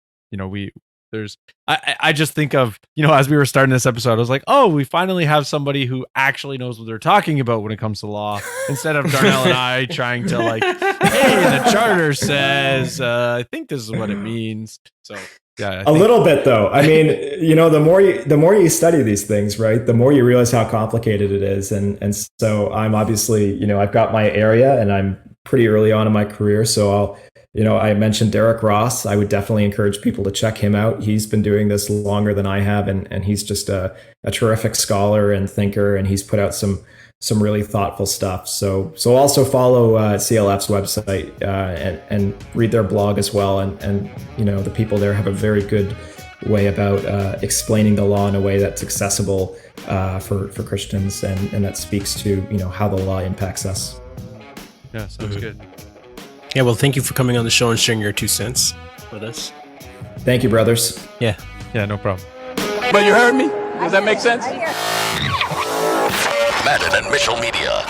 just think of, as we were starting this episode, I was like, oh, we finally have somebody who actually knows what they're talking about when it comes to law, instead of Darnell and I trying to hey, the charter says, I think this is what it means. So yeah, a little bit though. I mean, the more you study these things, right, the more you realize how complicated it is. And so I'm obviously, I've got my area and I'm pretty early on in my career. So I mentioned Derek Ross. I would definitely encourage people to check him out. He's been doing this longer than I have. And he's just a terrific scholar and thinker. And he's put out some really thoughtful stuff. So also follow CLF's website and read their blog as well. And the people there have a very good way about explaining the law in a way that's accessible for Christians and that speaks to how the law impacts us. Yeah, sounds good. Yeah, well, thank you for coming on the show and sharing your 2 cents with us. Thank you, brothers. Yeah, no problem. But you heard me? Does that make sense? Madden and Mitchell Media.